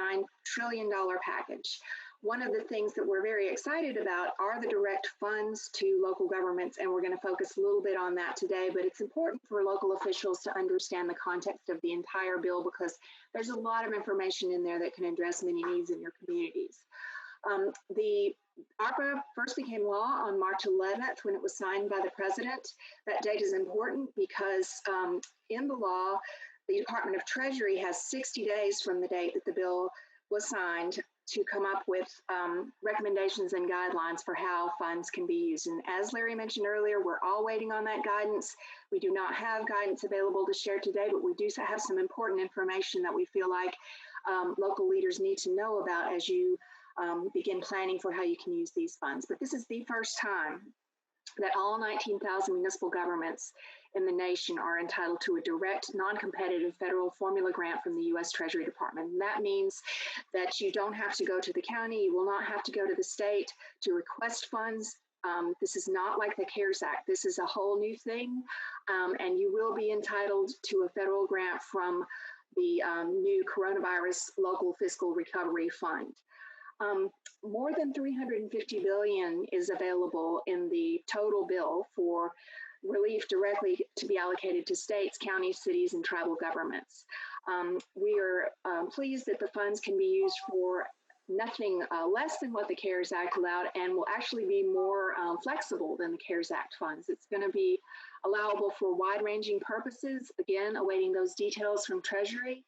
trillion package. One of the things that we're very excited about are the direct funds to local governments, and we're going to focus a little bit on that today, but it's important for local officials to understand the context of the entire bill because there's a lot of information in there that can address many needs in your communities. The ARPA first became law on March 11th when it was signed by the president. That date is important because in the law, the Department of Treasury has 60 days from the date that the bill was signed to come up with recommendations and guidelines for how funds can be used. And as Larry mentioned earlier, we're all waiting on that guidance. We do not have guidance available to share today, but we do have some important information that we feel like local leaders need to know about as you begin planning for how you can use these funds. But this is the first time that all 19,000 municipal governments in the nation are entitled to a direct, non-competitive federal formula grant from the U.S. Treasury Department. And that means that you don't have to go to the county, you will not have to go to the state to request funds. This is not like the CARES Act. This is a whole new thing, and you will be entitled to a federal grant from the new Coronavirus Local Fiscal Recovery Fund. More than $350 billion is available in the total bill for relief directly to be allocated to states, counties, cities, and tribal governments. We are pleased that the funds can be used for nothing less than what the CARES Act allowed, and will actually be more flexible than the CARES Act funds. It's going to be allowable for wide-ranging purposes, again, awaiting those details from Treasury.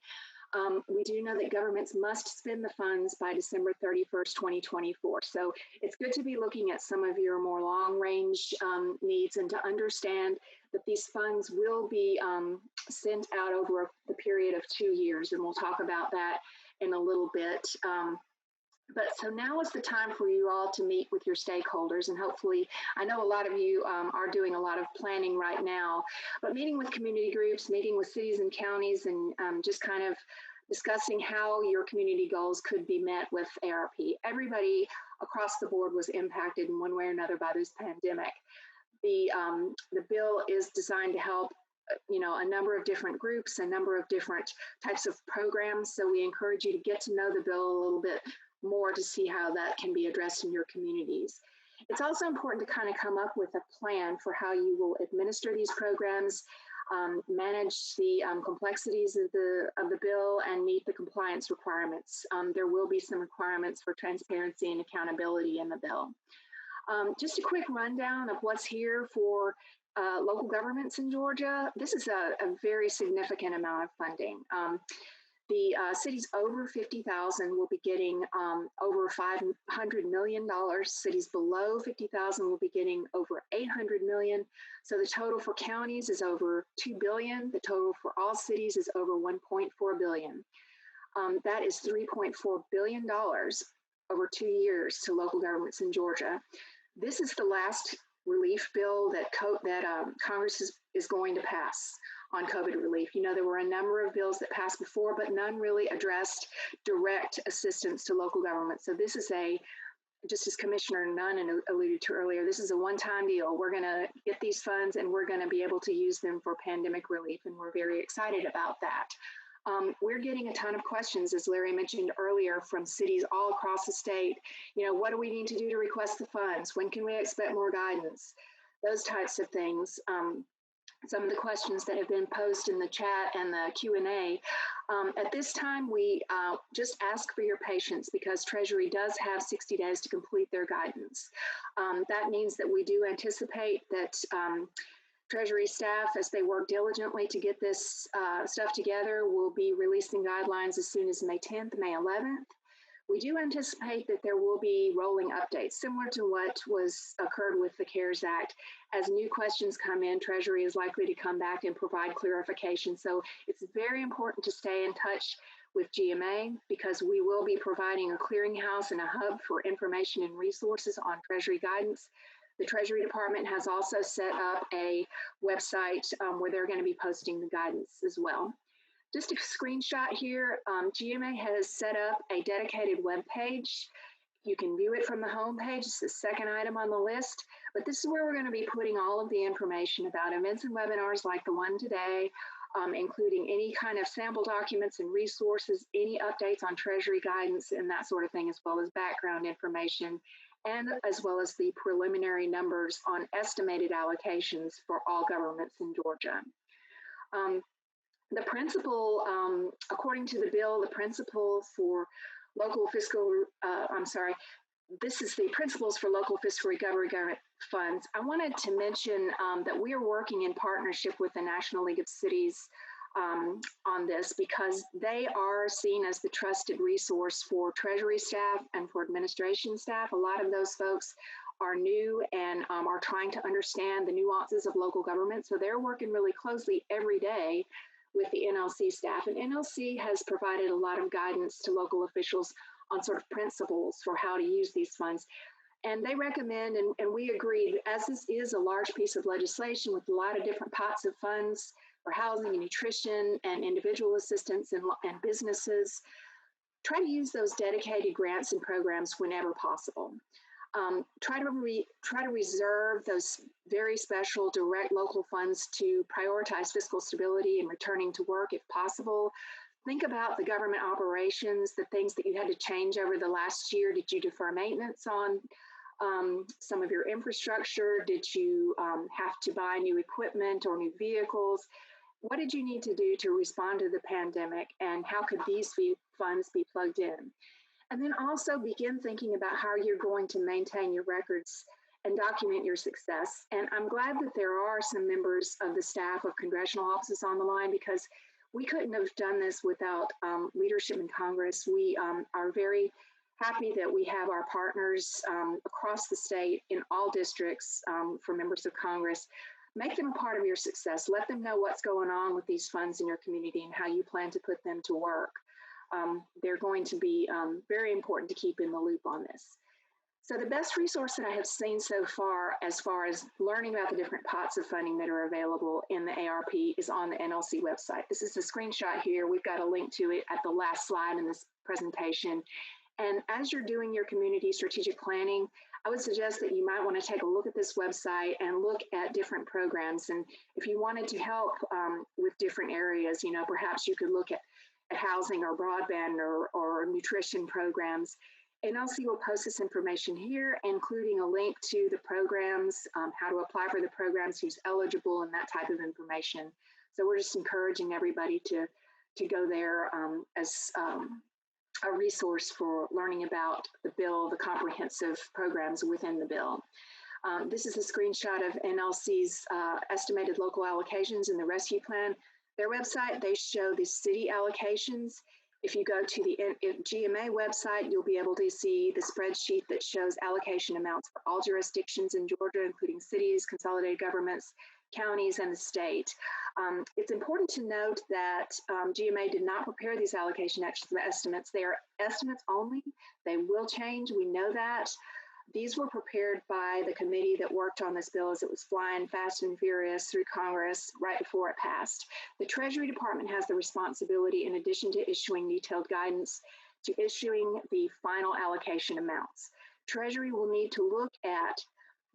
We do know that governments must spend the funds by December 31st, 2024. So it's good to be looking at some of your more long-range needs and to understand that these funds will be sent out over the period of 2 years. And we'll talk about that in a little bit. But so now is the time for you all to meet with your stakeholders, and hopefully, I know a lot of you are doing a lot of planning right now, but meeting with community groups, meeting with cities and counties, and just kind of discussing how your community goals could be met with ARP. Everybody across the board was impacted in one way or another by this pandemic. The bill is designed to help a number of different groups, a number of different types of programs. So we encourage you to get to know the bill a little bit more to see how that can be addressed in your communities. It's also important to kind of come up with a plan for how you will administer these programs, manage the complexities of the bill, and meet the compliance requirements. There will be some requirements for transparency and accountability in the bill. Just a quick rundown of what's here for local governments in Georgia. This is a very significant amount of funding. The cities over 50,000 will be getting over $500 million. Cities below 50,000 will be getting over $800 million. So the total for counties is over $2 billion. The total for all cities is over $1.4 billion. That is $3.4 billion over 2 years to local governments in Georgia. This is the last relief bill that Congress is going to pass on COVID relief. There were a number of bills that passed before, but none really addressed direct assistance to local government. So this is just as Commissioner Nunn alluded to earlier, this is a one-time deal. We're going to get these funds and we're going to be able to use them for pandemic relief, and we're very excited about that. We're getting a ton of questions, as Larry mentioned earlier, from cities all across the state. What do we need to do to request the funds? When can we expect more guidance? Those types of things. Some of the questions that have been posed in the chat and the Q&A. At this time, we just ask for your patience because Treasury does have 60 days to complete their guidance. That means that we do anticipate that Treasury staff, as they work diligently to get this stuff together, will be releasing guidelines as soon as May 10th, May 11th. We do anticipate that there will be rolling updates, similar to what occurred with the CARES Act. As new questions come in, Treasury is likely to come back and provide clarification. So it's very important to stay in touch with GMA because we will be providing a clearinghouse and a hub for information and resources on Treasury guidance. The Treasury Department has also set up a website where they're going to be posting the guidance as well. Just a screenshot here, GMA has set up a dedicated web page. You can view it from the home page. It's the second item on the list, but this is where we're going to be putting all of the information about events and webinars like the one today, including any kind of sample documents and resources, any updates on Treasury guidance and that sort of thing, as well as background information, and as well as the preliminary numbers on estimated allocations for all governments in Georgia. The principle, according to the bill, the principle for local fiscal, this is the Principles for Local Fiscal Recovery Government Funds. I wanted to mention that we are working in partnership with the National League of Cities on this because they are seen as the trusted resource for Treasury staff and for administration staff. A lot of those folks are new and are trying to understand the nuances of local government. So they're working really closely every day with the NLC staff. And NLC has provided a lot of guidance to local officials on sort of principles for how to use these funds. And they recommend, and we agree, as this is a large piece of legislation with a lot of different pots of funds for housing and nutrition and individual assistance and businesses, try to use those dedicated grants and programs whenever possible. Try to reserve those very special direct local funds to prioritize fiscal stability and returning to work if possible. Think about the government operations, the things that you had to change over the last year. Did you defer maintenance on some of your infrastructure? Did you have to buy new equipment or new vehicles? What did you need to do to respond to the pandemic, and how could these funds be plugged in? And then also begin thinking about how you're going to maintain your records and document your success. And I'm glad that there are some members of the staff of congressional offices on the line, because we couldn't have done this without leadership in Congress. We are very happy that we have our partners across the state in all districts for members of Congress. Make them a part of your success. Let them know what's going on with these funds in your community and how you plan to put them to work. They're going to be very important to keep in the loop on this. So the best resource that I have seen so far as learning about the different pots of funding that are available in the ARP is on the NLC website. This is a screenshot here. We've got a link to it at the last slide in this presentation. And as you're doing your community strategic planning, I would suggest that you might want to take a look at this website and look at different programs. And if you wanted to help with different areas, perhaps you could look at housing or broadband or nutrition programs. NLC will post this information here, including a link to the programs, how to apply for the programs, who's eligible, and that type of information. So we're just encouraging everybody to go there as a resource for learning about the bill, the comprehensive programs within the bill. This is a screenshot of NLC's estimated local allocations in the rescue plan. Their website, they show the city allocations. If you go to the GMA website, you'll be able to see the spreadsheet that shows allocation amounts for all jurisdictions in Georgia, including cities, consolidated governments, counties, and the state. It's important to note that GMA did not prepare these allocation estimates. They are estimates only. They will change. We know that. These were prepared by the committee that worked on this bill as it was flying fast and furious through Congress right before it passed. The Treasury Department has the responsibility, in addition to issuing detailed guidance, to issuing the final allocation amounts. Treasury will need to look at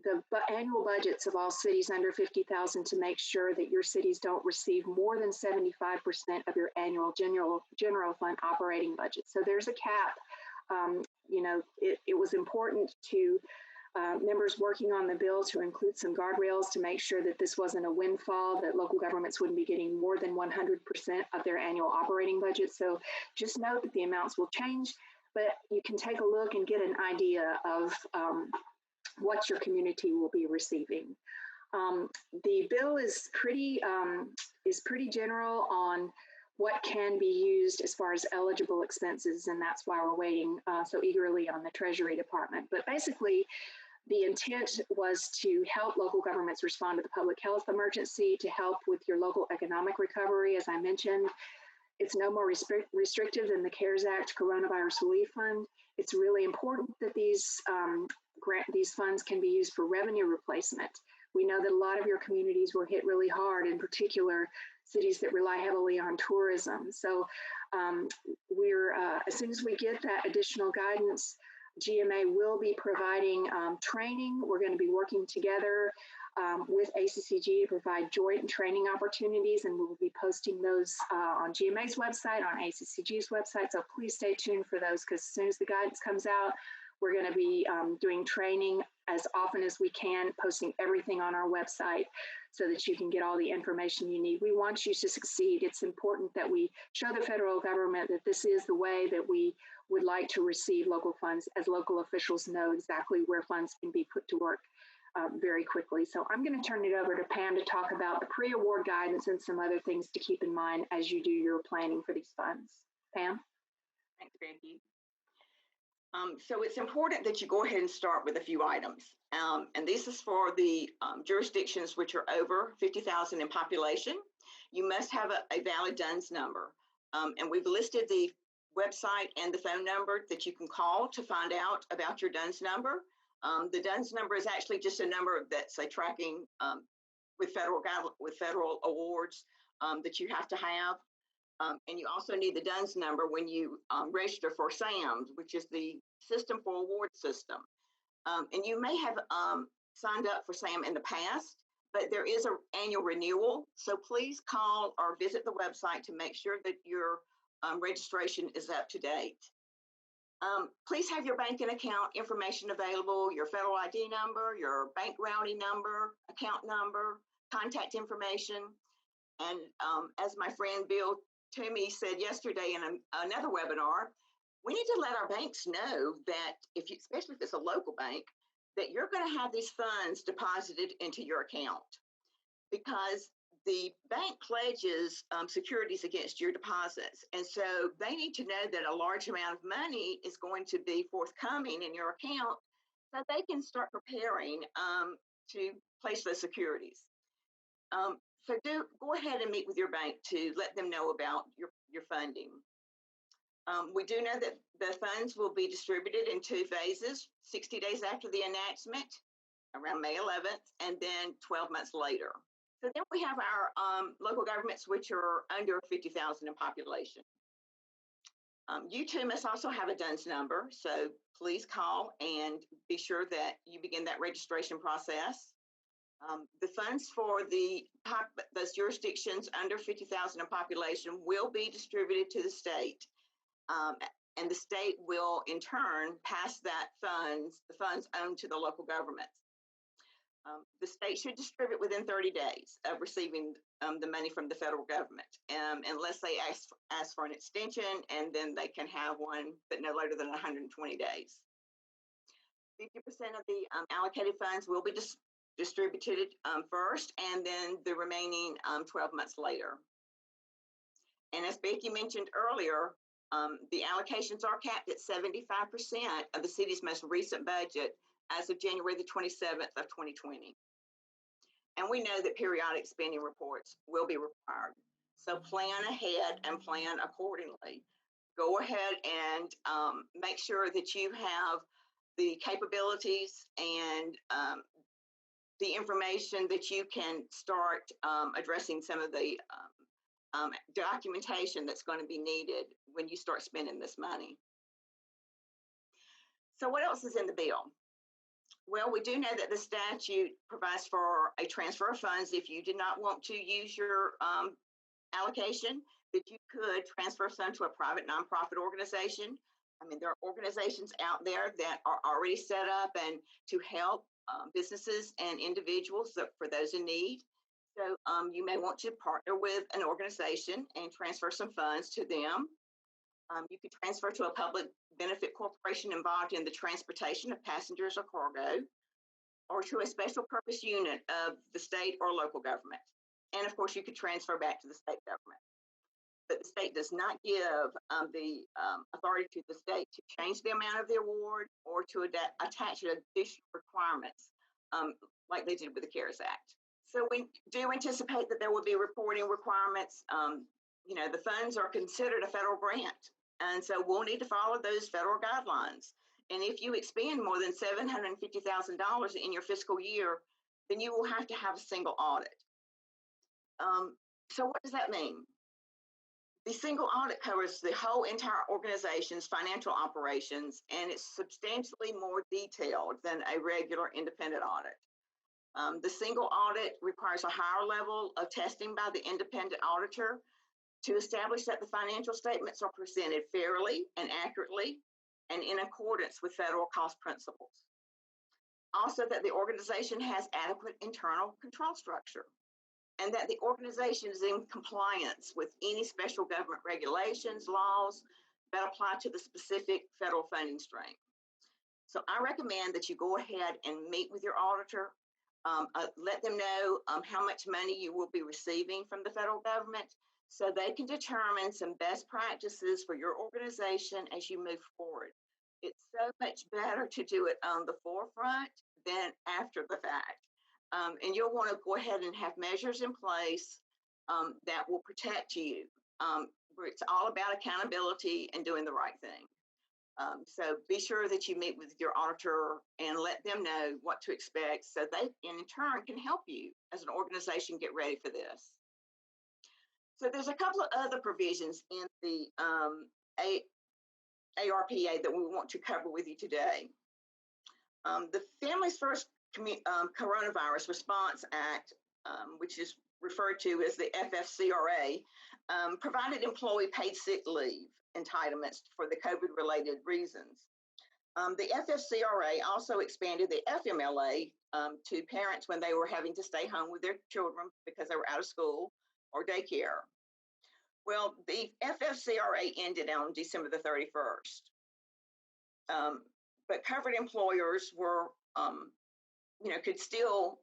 the annual budgets of all cities under 50,000 to make sure that your cities don't receive more than 75% of your annual general fund operating budget. So there's a cap. It was important to members working on the bill to include some guardrails to make sure that this wasn't a windfall, that local governments wouldn't be getting more than 100% of their annual operating budget. So just note that the amounts will change, but you can take a look and get an idea of what your community will be receiving. The bill is pretty general on what can be used as far as eligible expenses, and that's why we're waiting so eagerly on the Treasury Department. But basically, the intent was to help local governments respond to the public health emergency, to help with your local economic recovery, as I mentioned. It's no more restrictive than the CARES Act Coronavirus Relief Fund. It's really important that these funds can be used for revenue replacement. We know that a lot of your communities were hit really hard, in particular cities that rely heavily on tourism. So as soon as we get that additional guidance, GMA will be providing training. We're going to be working together with ACCG to provide joint training opportunities, and we'll be posting those on GMA's website, on ACCG's website. So please stay tuned for those, because as soon as the guidance comes out, we're going to be doing training as often as we can, posting everything on our website so that you can get all the information you need. We want you to succeed. It's important that we show the federal government that this is the way that we would like to receive local funds, as local officials know exactly where funds can be put to work very quickly. So I'm going to turn it over to Pam to talk about the pre-award guidance and some other things to keep in mind as you do your planning for these funds. Pam? Thanks, Becky. So it's important that you go ahead and start with a few items. And this is for the jurisdictions which are over 50,000 in population. You must have a valid DUNS number. And we've listed the website and the phone number that you can call to find out about your DUNS number. The DUNS number is actually just a number that's a tracking with federal awards that you have to have. And you also need the DUNS number when you register for SAMS, which is the System for Award System. And you may have signed up for SAM in the past, but there is an annual renewal. So please call or visit the website to make sure that your registration is up to date. Please have your banking account information available, your federal ID number, your bank routing number, account number, contact information. And as my friend Bill Toomey said yesterday in another webinar, we need to let our banks know that especially if it's a local bank, that you're going to have these funds deposited into your account, because the bank pledges securities against your deposits. And so they need to know that a large amount of money is going to be forthcoming in your account so they can start preparing to place those securities. So go ahead and meet with your bank to let them know about your funding. We do know that the funds will be distributed in 2 phases, 60 days after the enactment, around May 11th, and then 12 months later. So then we have our local governments, which are under 50,000 in population. You too must also have a DUNS number, so please call and be sure that you begin that registration process. The funds for those jurisdictions under 50,000 in population will be distributed to the state, and the state will in turn pass the funds owned to the local governments. The state should distribute within 30 days of receiving the money from the federal government, unless they ask for an extension, and then they can have one, but no later than 120 days. 50% of the allocated funds will be distributed first, and then the remaining 12 months later. And as Becky mentioned earlier, the allocations are capped at 75% of the city's most recent budget as of January the 27th of 2020. And we know that periodic spending reports will be required. So plan ahead and plan accordingly. Go ahead and make sure that you have the capabilities and the information that you can start addressing some of the documentation that's going to be needed when you start spending this money. So what else is in the bill? Well, we do know that the statute provides for a transfer of funds if you did not want to use your allocation, that you could transfer some to a private nonprofit organization. I mean, there are organizations out there that are already set up and to help businesses and individuals for those in need. So you may want to partner with an organization and transfer some funds to them. You could transfer to a public benefit corporation involved in the transportation of passengers or cargo, or to a special purpose unit of the state or local government. And of course, you could transfer back to the state government. But the state does not give the authority to the state to change the amount of the award or to attach additional requirements like they did with the CARES Act. So we do anticipate that there will be reporting requirements. The funds are considered a federal grant, and so we'll need to follow those federal guidelines. And if you expend more than $750,000 in your fiscal year, then you will have to have a single audit. So what does that mean? The single audit covers the whole entire organization's financial operations, and it's substantially more detailed than a regular independent audit. The single audit requires a higher level of testing by the independent auditor to establish that the financial statements are presented fairly and accurately and in accordance with federal cost principles. Also, that the organization has adequate internal control structure. and that the organization is in compliance with any special government regulations, laws that apply to the specific federal funding stream. So I recommend that you go ahead and meet with your auditor, let them know how much money you will be receiving from the federal government so they can determine some best practices for your organization as you move forward. It's so much better to do it on the forefront than after the fact. And you'll want to go ahead and have measures in place that will protect you. Where it's all about accountability and doing the right thing. So be sure that you meet with your auditor and let them know what to expect so they in turn can help you as an organization get ready for this. So there's a couple of other provisions in the ARPA that we want to cover with you today. The Families First Coronavirus Response Act, which is referred to as the FFCRA, provided employee paid sick leave entitlements for the COVID-related reasons. The FFCRA also expanded the FMLA to parents when they were having to stay home with their children because they were out of school or daycare. Well, the FFCRA ended on December the 31st. But covered employers were, could still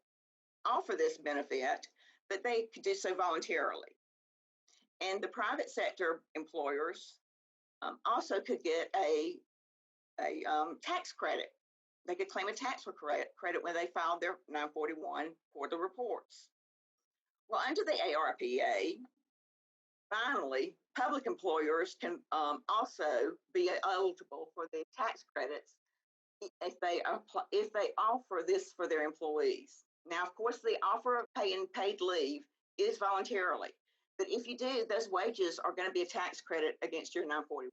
offer this benefit, but they could do so voluntarily. And the private sector employers also could get a tax credit. They could claim a tax credit when they filed their 941 quarterly reports. Well, under the ARPA, finally, public employers can also be eligible for the tax credits if they offer this for their employees. Now, of course, the offer of paid leave is voluntarily, but if you do, those wages are going to be a tax credit against your 941.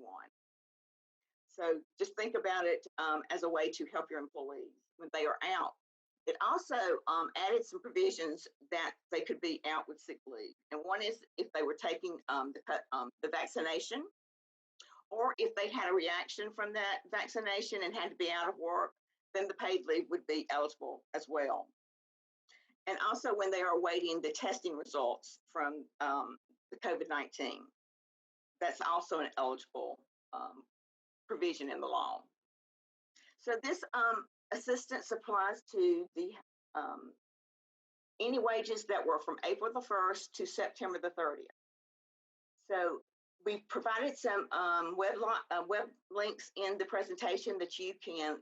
So just think about it as a way to help your employees when they are out. It also added some provisions that they could be out with sick leave. And one is if they were taking the vaccination, or if they had a reaction from that vaccination and had to be out of work, then the paid leave would be eligible as well. And also when they are awaiting the testing results from the COVID-19, that's also an eligible provision in the law. So this assistance applies to the any wages that were from April the 1st to September the 30th. So we provided some web links in the presentation that you can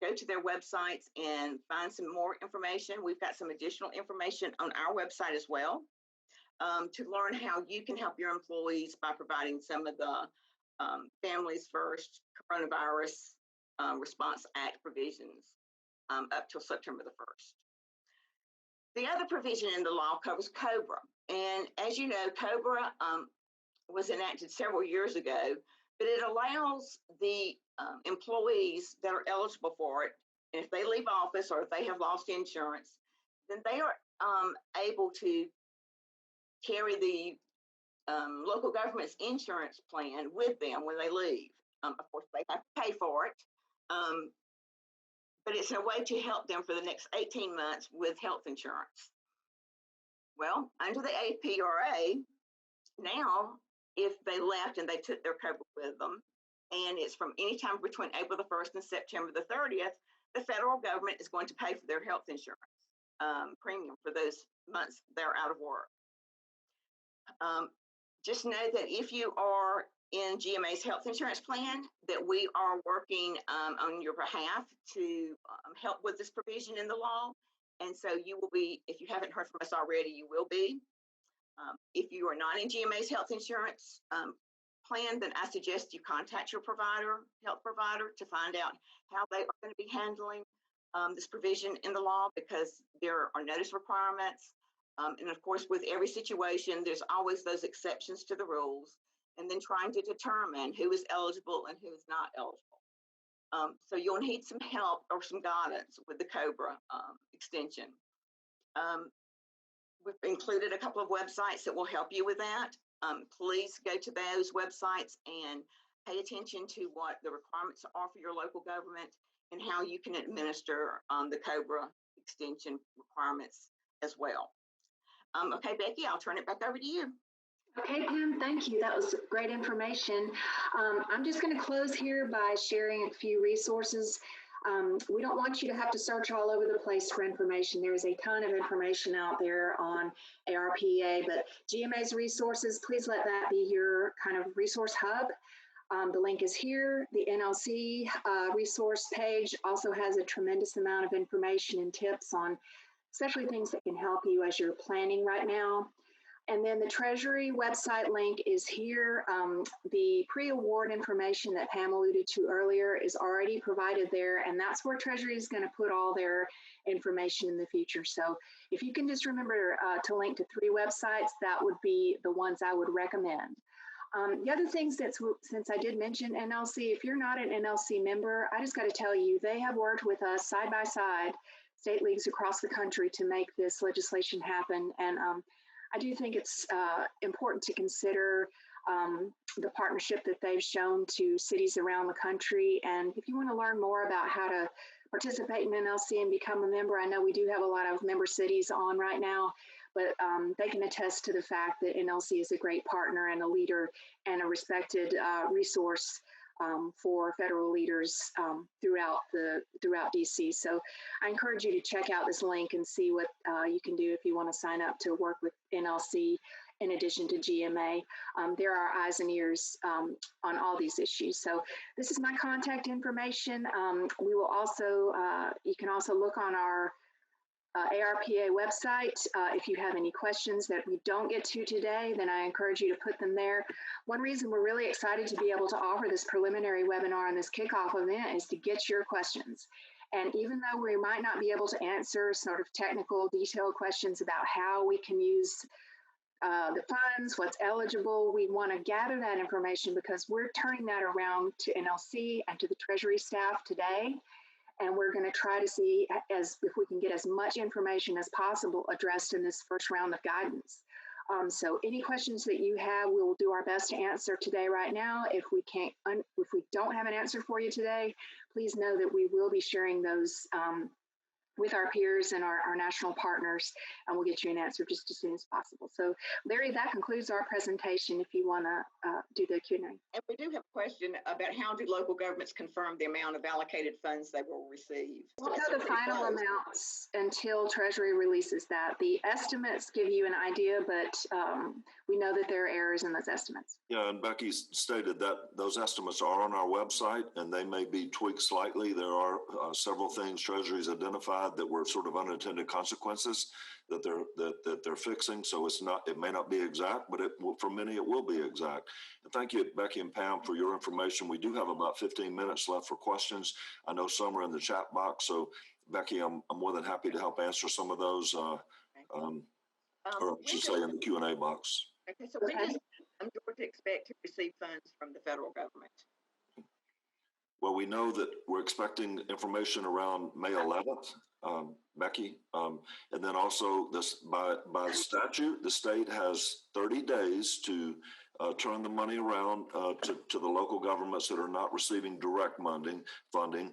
go to their websites and find some more information. We've got some additional information on our website as well to learn how you can help your employees by providing some of the Families First Coronavirus Response Act provisions up till September the 1st. The other provision in the law covers COBRA. And as you know, COBRA was enacted several years ago, but it allows the employees that are eligible for it, and if they leave office or if they have lost insurance, then they are able to carry the local government's insurance plan with them when they leave. Of course, they have to pay for it, but it's a way to help them for the next 18 months with health insurance. Well, under the APRA, now, if they left and they took their COBRA with them, and it's from any time between April the 1st and September the 30th, the federal government is going to pay for their health insurance premium for those months they're out of work. Just know that if you are in GMA's health insurance plan, that we are working on your behalf to help with this provision in the law. And so you will be, if you haven't heard from us already, you will be. If you are not in GMA's health insurance plan, then I suggest you contact your health provider, to find out how they are going to be handling this provision in the law, because there are notice requirements. And of course, with every situation, there's always those exceptions to the rules, and then trying to determine who is eligible and who is not eligible. So you'll need some help or some guidance with the COBRA extension. We've included a couple of websites that will help you with that. Please go to those websites and pay attention to what the requirements are for your local government and how you can administer the COBRA extension requirements as well. Okay, Becky, I'll turn it back over to you. Okay, Pam, thank you. That was great information. I'm just going to close here by sharing a few resources. We don't want you to have to search all over the place for information. There is a ton of information out there on ARPA, but GMA's resources, please let that be your kind of resource hub. The link is here. The NLC resource page also has a tremendous amount of information and tips on especially things that can help you as you're planning right now. And then the Treasury website link is here. The pre-award information that Pam alluded to earlier is already provided there, and that's where Treasury is going to put all their information in the future. So if you can just remember to link to 3 websites, that would be the ones I would recommend. The other things that, since I did mention NLC, if you're not an NLC member, I just got to tell you, they have worked with us side by side, state leagues across the country, to make this legislation happen. And I do think it's important to consider the partnership that they've shown to cities around the country. And if you want to learn more about how to participate in NLC and become a member, I know we do have a lot of member cities on right now, but they can attest to the fact that NLC is a great partner and a leader and a respected resource for federal leaders throughout DC. So I encourage you to check out this link and see what you can do if you want to sign up to work with NLC in addition to GMA. There are eyes and ears on all these issues. So this is my contact information. We will also, you can also look on our ARPA website. If you have any questions that we don't get to today, then I encourage you to put them there. One reason we're really excited to be able to offer this preliminary webinar and this kickoff event is to get your questions. And even though we might not be able to answer sort of technical, detailed questions about how we can use the funds, what's eligible, we want to gather that information because we're turning that around to NLC and to the Treasury staff today. And we're going to try to see if we can get as much information as possible addressed in this first round of guidance. So any questions that you have, we will do our best to answer today right now. If we don't have an answer for you today, please know that we will be sharing those with our peers and our national partners, and we'll get you an answer just as soon as possible. So Larry, that concludes our presentation if you want to do the Q&A. And we do have a question about how do local governments confirm the amount of allocated funds they will receive? We'll have the final amounts until Treasury releases that. The estimates give you an idea, but we know that there are errors in those estimates. Yeah, and Becky stated that those estimates are on our website and they may be tweaked slightly. There are several things Treasury's identified that were sort of unintended consequences that they're fixing. So it may not be exact, but for many it will be exact. And thank you, Becky and Pam, for your information. We do have about 15 minutes left for questions. I know some are in the chat box. So Becky, I'm more than happy to help answer some of those, or I should say in the Q&A box. Okay, so when does Georgia expect to receive funds from the federal government? Well, we know that we're expecting information around May 11th, Becky. And then also this by statute, the state has 30 days to turn the money around to the local governments that are not receiving direct funding.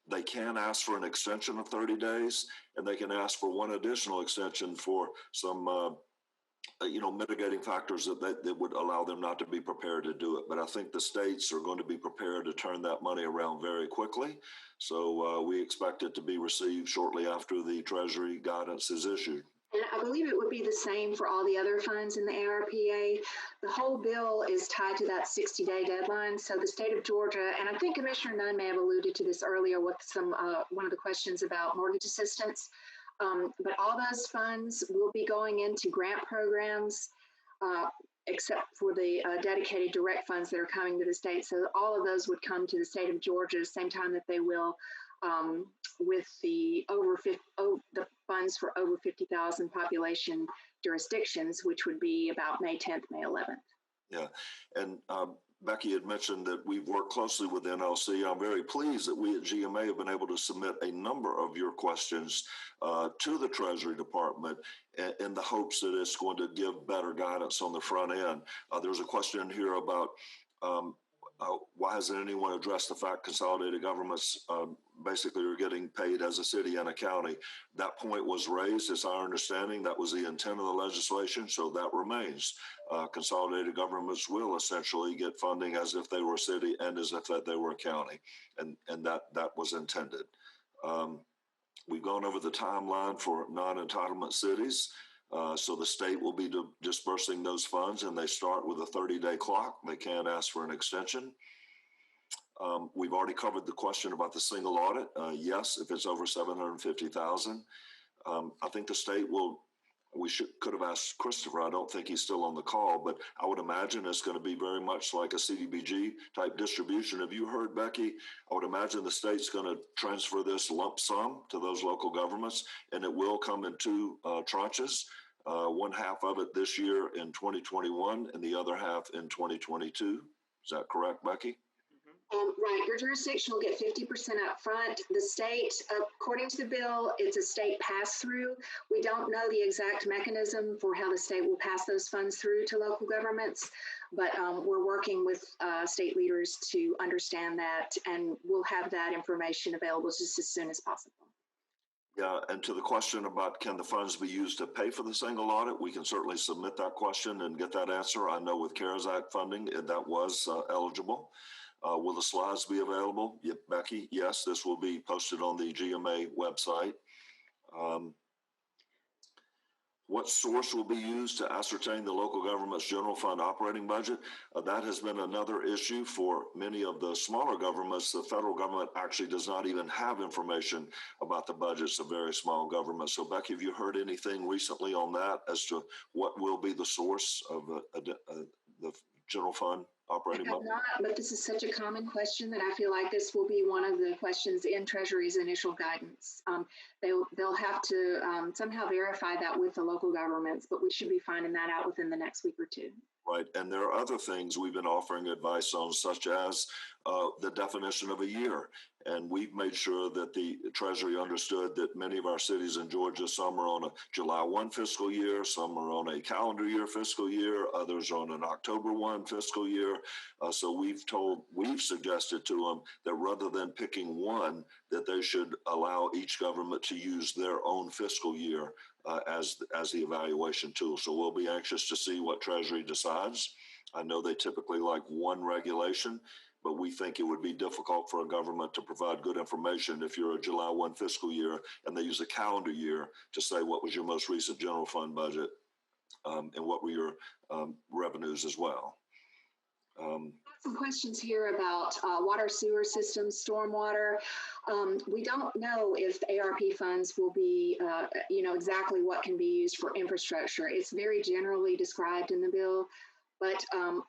They can ask for an extension of 30 days, and they can ask for one additional extension for some mitigating factors that would allow them not to be prepared to do it. But I think the states are going to be prepared to turn that money around very quickly. So we expect it to be received shortly after the Treasury guidance is issued. And I believe it would be the same for all the other funds in the ARPA. The whole bill is tied to that 60-day deadline. So the state of Georgia, and I think Commissioner Nunn may have alluded to this earlier with one of the questions about mortgage assistance. But all those funds will be going into grant programs, except for the dedicated direct funds that are coming to the state. So all of those would come to the state of Georgia at the same time that they will with the the funds for over 50,000 population jurisdictions, which would be about May 10th, May 11th. Yeah, and Becky had mentioned that we've worked closely with NLC. I'm very pleased that we at GMA have been able to submit a number of your questions to the Treasury Department in the hopes that it's going to give better guidance on the front end. There's a question here about why hasn't anyone addressed the fact consolidated governments basically are getting paid as a city and a county. That point was raised, it's our understanding that was the intent of the legislation, so that remains. Consolidated governments will essentially get funding as if they were a city and as if they were a county, and that was intended. We've gone over the timeline for non-entitlement cities. So the state will be dispersing those funds, and they start with a 30-day clock. They can ask for an extension. We've already covered the question about the single audit. Yes, if it's over 750,000. I think the state will, could have asked Christopher. I don't think he's still on the call, but I would imagine it's going to be very much like a CDBG type distribution. Have you heard, Becky? I would imagine the state's going to transfer this lump sum to those local governments, and it will come in two tranches. One half of it this year in 2021 and the other half in 2022. Is that correct, Becky? Right. Your jurisdiction will get 50% up front. The state, according to the bill, it's a state pass-through. We don't know the exact mechanism for how the state will pass those funds through to local governments, but we're working with state leaders to understand that, and we'll have that information available just as soon as possible. Yeah, and to the question about can the funds be used to pay for the single audit, we can certainly submit that question and get that answer. I know with CARES Act funding, that was eligible. Will the slides be available? Yep, Becky, yes, this will be posted on the GMA website. What source will be used to ascertain the local government's general fund operating budget? That has been another issue for many of the smaller governments. The federal government actually does not even have information about the budgets of very small governments. So, Becky, have you heard anything recently on that as to what will be the source of the general fund operating budget? Not, but this is such a common question that I feel like this will be one of the questions in Treasury's initial guidance. They'll have to somehow verify that with the local governments, but we should be finding that out within the next week or two. Right, and there are other things we've been offering advice on, such as the definition of a year. And we've made sure that the Treasury understood that many of our cities in Georgia, some are on a July 1 fiscal year, some are on a calendar year fiscal year, others are on an October 1 fiscal year. So we've suggested to them that rather than picking one, that they should allow each government to use their own fiscal year as the evaluation tool. So we'll be anxious to see what Treasury decides. I know they typically like one regulation, but we think it would be difficult for a government to provide good information if you're a July 1 fiscal year and they use a calendar year to say what was your most recent general fund budget and what were your revenues as well. Some questions here about water sewer systems, stormwater. We don't know if the ARP funds will be, exactly what can be used for infrastructure. It's very generally described in the bill. But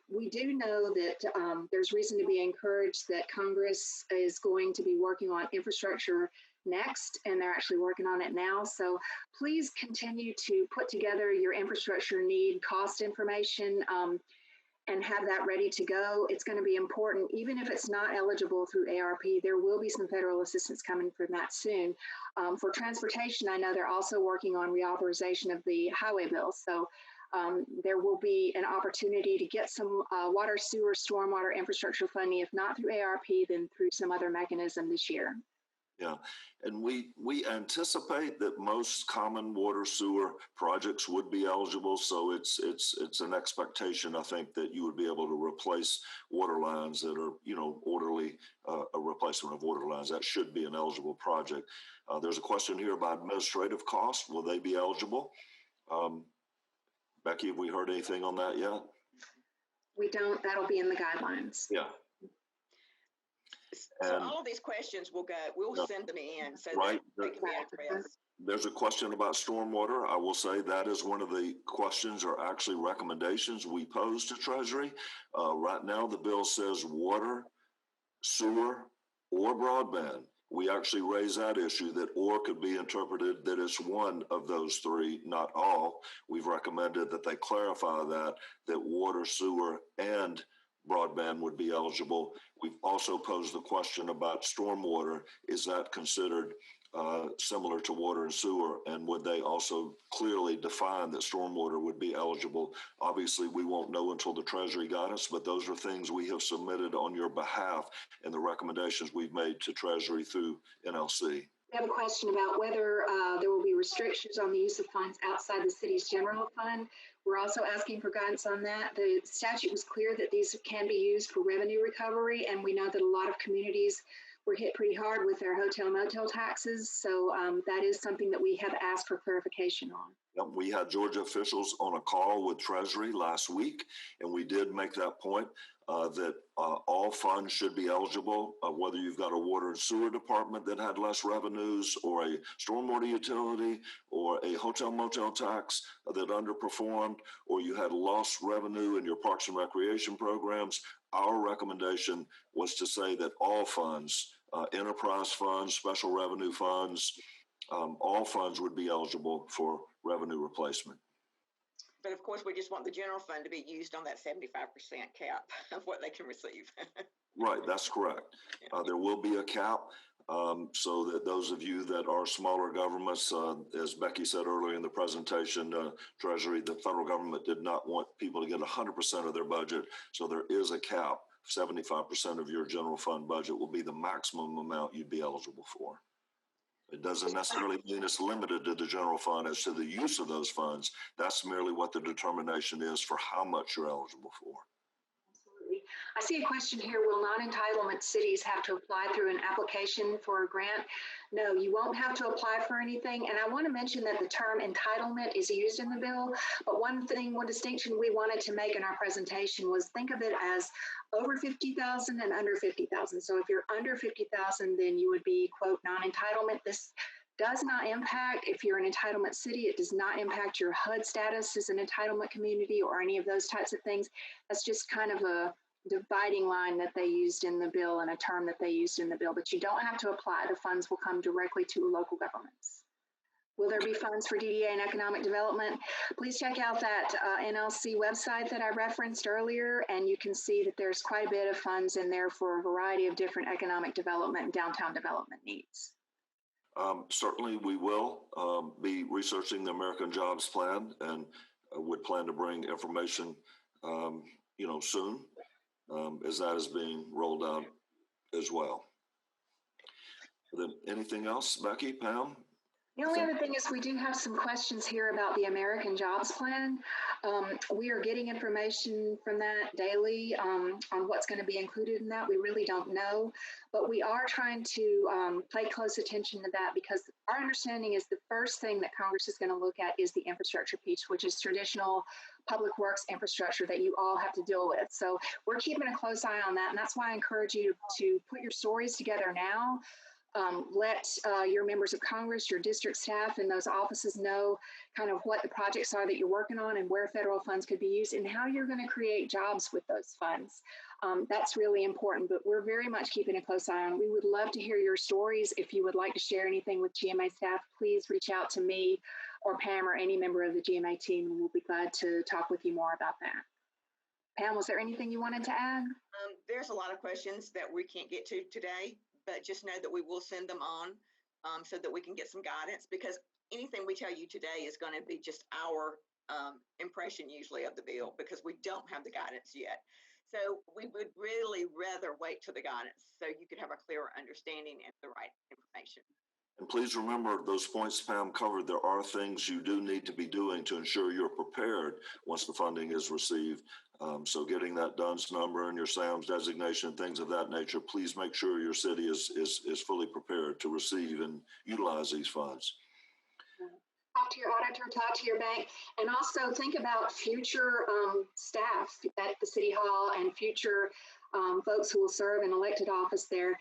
we do know that there's reason to be encouraged that Congress is going to be working on infrastructure next, and they're actually working on it now. So please continue to put together your infrastructure need cost information and have that ready to go. It's going to be important, even if it's not eligible through ARP, there will be some federal assistance coming from that soon. For transportation, I know they're also working on reauthorization of the highway bill. So there will be an opportunity to get some water, sewer, stormwater infrastructure funding, if not through ARP, then through some other mechanism this year. Yeah, and we anticipate that most common water sewer projects would be eligible. So it's an expectation, I think, that you would be able to replace water lines that are, orderly, a replacement of water lines. That should be an eligible project. There's a question here about administrative costs. Will they be eligible? Becky, have we heard anything on that yet? We don't. That'll be in the guidelines. Yeah. So all of these questions we'll send them in so right. that they can be addressed. There's a question about stormwater. I will say that is one of the questions or actually recommendations we pose to Treasury. Right now, the bill says water, sewer, or broadband. We actually raise that issue that or could be interpreted that it's one of those three, not all. We've recommended that they clarify that water, sewer, and broadband would be eligible. We've also posed the question about stormwater. Is that considered similar to water and sewer? And would they also clearly define that stormwater would be eligible? Obviously, we won't know until the Treasury guidance, but those are things we have submitted on your behalf in the recommendations we've made to Treasury through NLC. I have a question about whether there will be restrictions on the use of funds outside the city's general fund. We're also asking for guidance on that. The statute was clear that these can be used for revenue recovery, and we know that a lot of communities were hit pretty hard with their hotel motel taxes. So that is something that we have asked for clarification on. We had Georgia officials on a call with Treasury last week, and we did make that point that all funds should be eligible, whether you've got a water and sewer department that had less revenues, or a stormwater utility, or a hotel motel tax that underperformed, or you had lost revenue in your parks and recreation programs. Our recommendation was to say that all funds, enterprise funds, special revenue funds, all funds would be eligible for revenue replacement. But of course, we just want the general fund to be used on that 75% cap of what they can receive. Right, that's correct. There will be a cap so that those of you that are smaller governments, as Becky said earlier in the presentation, Treasury, the federal government did not want people to get 100% of their budget. So there is a cap. 75% of your general fund budget will be the maximum amount you'd be eligible for. It doesn't necessarily mean it's limited to the general fund as to the use of those funds. That's merely what the determination is for how much you're eligible for. Absolutely. I see a question here. Will non-entitlement cities have to apply through an application for a grant? No, you won't have to apply for anything. And I want to mention that the term entitlement is used in the bill. But one distinction we wanted to make in our presentation was think of it as over 50,000 and under 50,000. So if you're under 50,000, then you would be, quote, non-entitlement. This does not impact, if you're an entitlement city, it does not impact your HUD status as an entitlement community or any of those types of things. That's just kind of a dividing line that they used in the bill and a term that they used in the bill, but you don't have to apply. The funds will come directly to local governments. Will there be funds for DDA and economic development? Please check out that NLC website that I referenced earlier, and you can see that there's quite a bit of funds in there for a variety of different economic development and downtown development needs. Certainly we will be researching the American Jobs Plan and would plan to bring information, soon as that is being rolled out as well. Then anything else, Becky, Pam? The only other thing is we do have some questions here about the American Jobs Plan. We are getting information from that daily on what's going to be included in that. We really don't know, but we are trying to pay close attention to that because our understanding is the first thing that Congress is going to look at is the infrastructure piece, which is traditional public works infrastructure that you all have to deal with. So we're keeping a close eye on that, and that's why I encourage you to put your stories together now. Let your members of Congress, your district staff, and those offices know kind of what the projects are that you're working on and where federal funds could be used and how you're going to create jobs with those funds. That's really important, but we're very much keeping a close eye on. We would love to hear your stories. If you would like to share anything with GMA staff, please reach out to me or Pam or any member of the GMA team, and we'll be glad to talk with you more about that. Pam, was there anything you wanted to add? There's a lot of questions that we can't get to today, but just know that we will send them on so that we can get some guidance, because anything we tell you today is going to be just our impression usually of the bill, because we don't have the guidance yet. So we would really rather wait till the guidance so you could have a clearer understanding and the right information. And please remember those points Pam covered. There are things you do need to be doing to ensure you're prepared once the funding is received. So getting that DUNS number and your SAMS designation, things of that nature, please make sure your city is fully prepared to receive and utilize these funds. Talk to your auditor, talk to your bank, and also think about future staff at the City Hall and future folks who will serve in elected office there.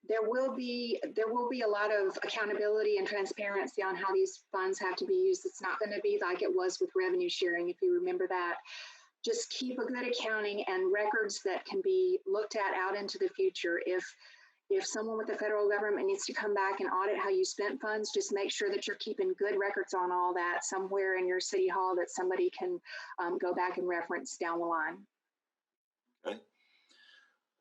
There will be a lot of accountability and transparency on how these funds have to be used. It's not going to be like it was with revenue sharing, if you remember that. Just keep a good accounting and records that can be looked at out into the future. If someone with the federal government needs to come back and audit how you spent funds, just make sure that you're keeping good records on all that somewhere in your city hall that somebody can go back and reference down the line. Okay.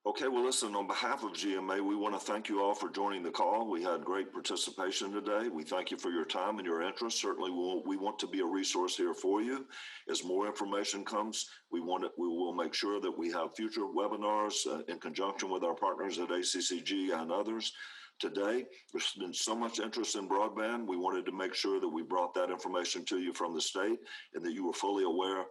Okay, well, listen, on behalf of GMA, we want to thank you all for joining the call. We had great participation today. We thank you for your time and your interest. Certainly, we want to be a resource here for you. As more information comes, we will make sure that we have future webinars in conjunction with our partners at ACCG and others. Today, there's been so much interest in broadband. We wanted to make sure that we brought that information to you from the state and that you were fully aware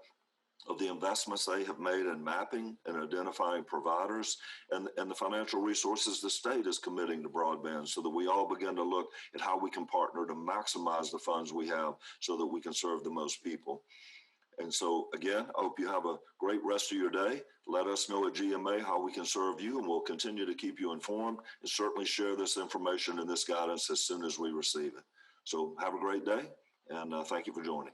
of the investments they have made in mapping and identifying providers and the financial resources the state is committing to broadband, so that we all begin to look at how we can partner to maximize the funds we have so that we can serve the most people. And so, again, I hope you have a great rest of your day. Let us know at GMA how we can serve you, and we'll continue to keep you informed and certainly share this information and this guidance as soon as we receive it. So have a great day, and thank you for joining.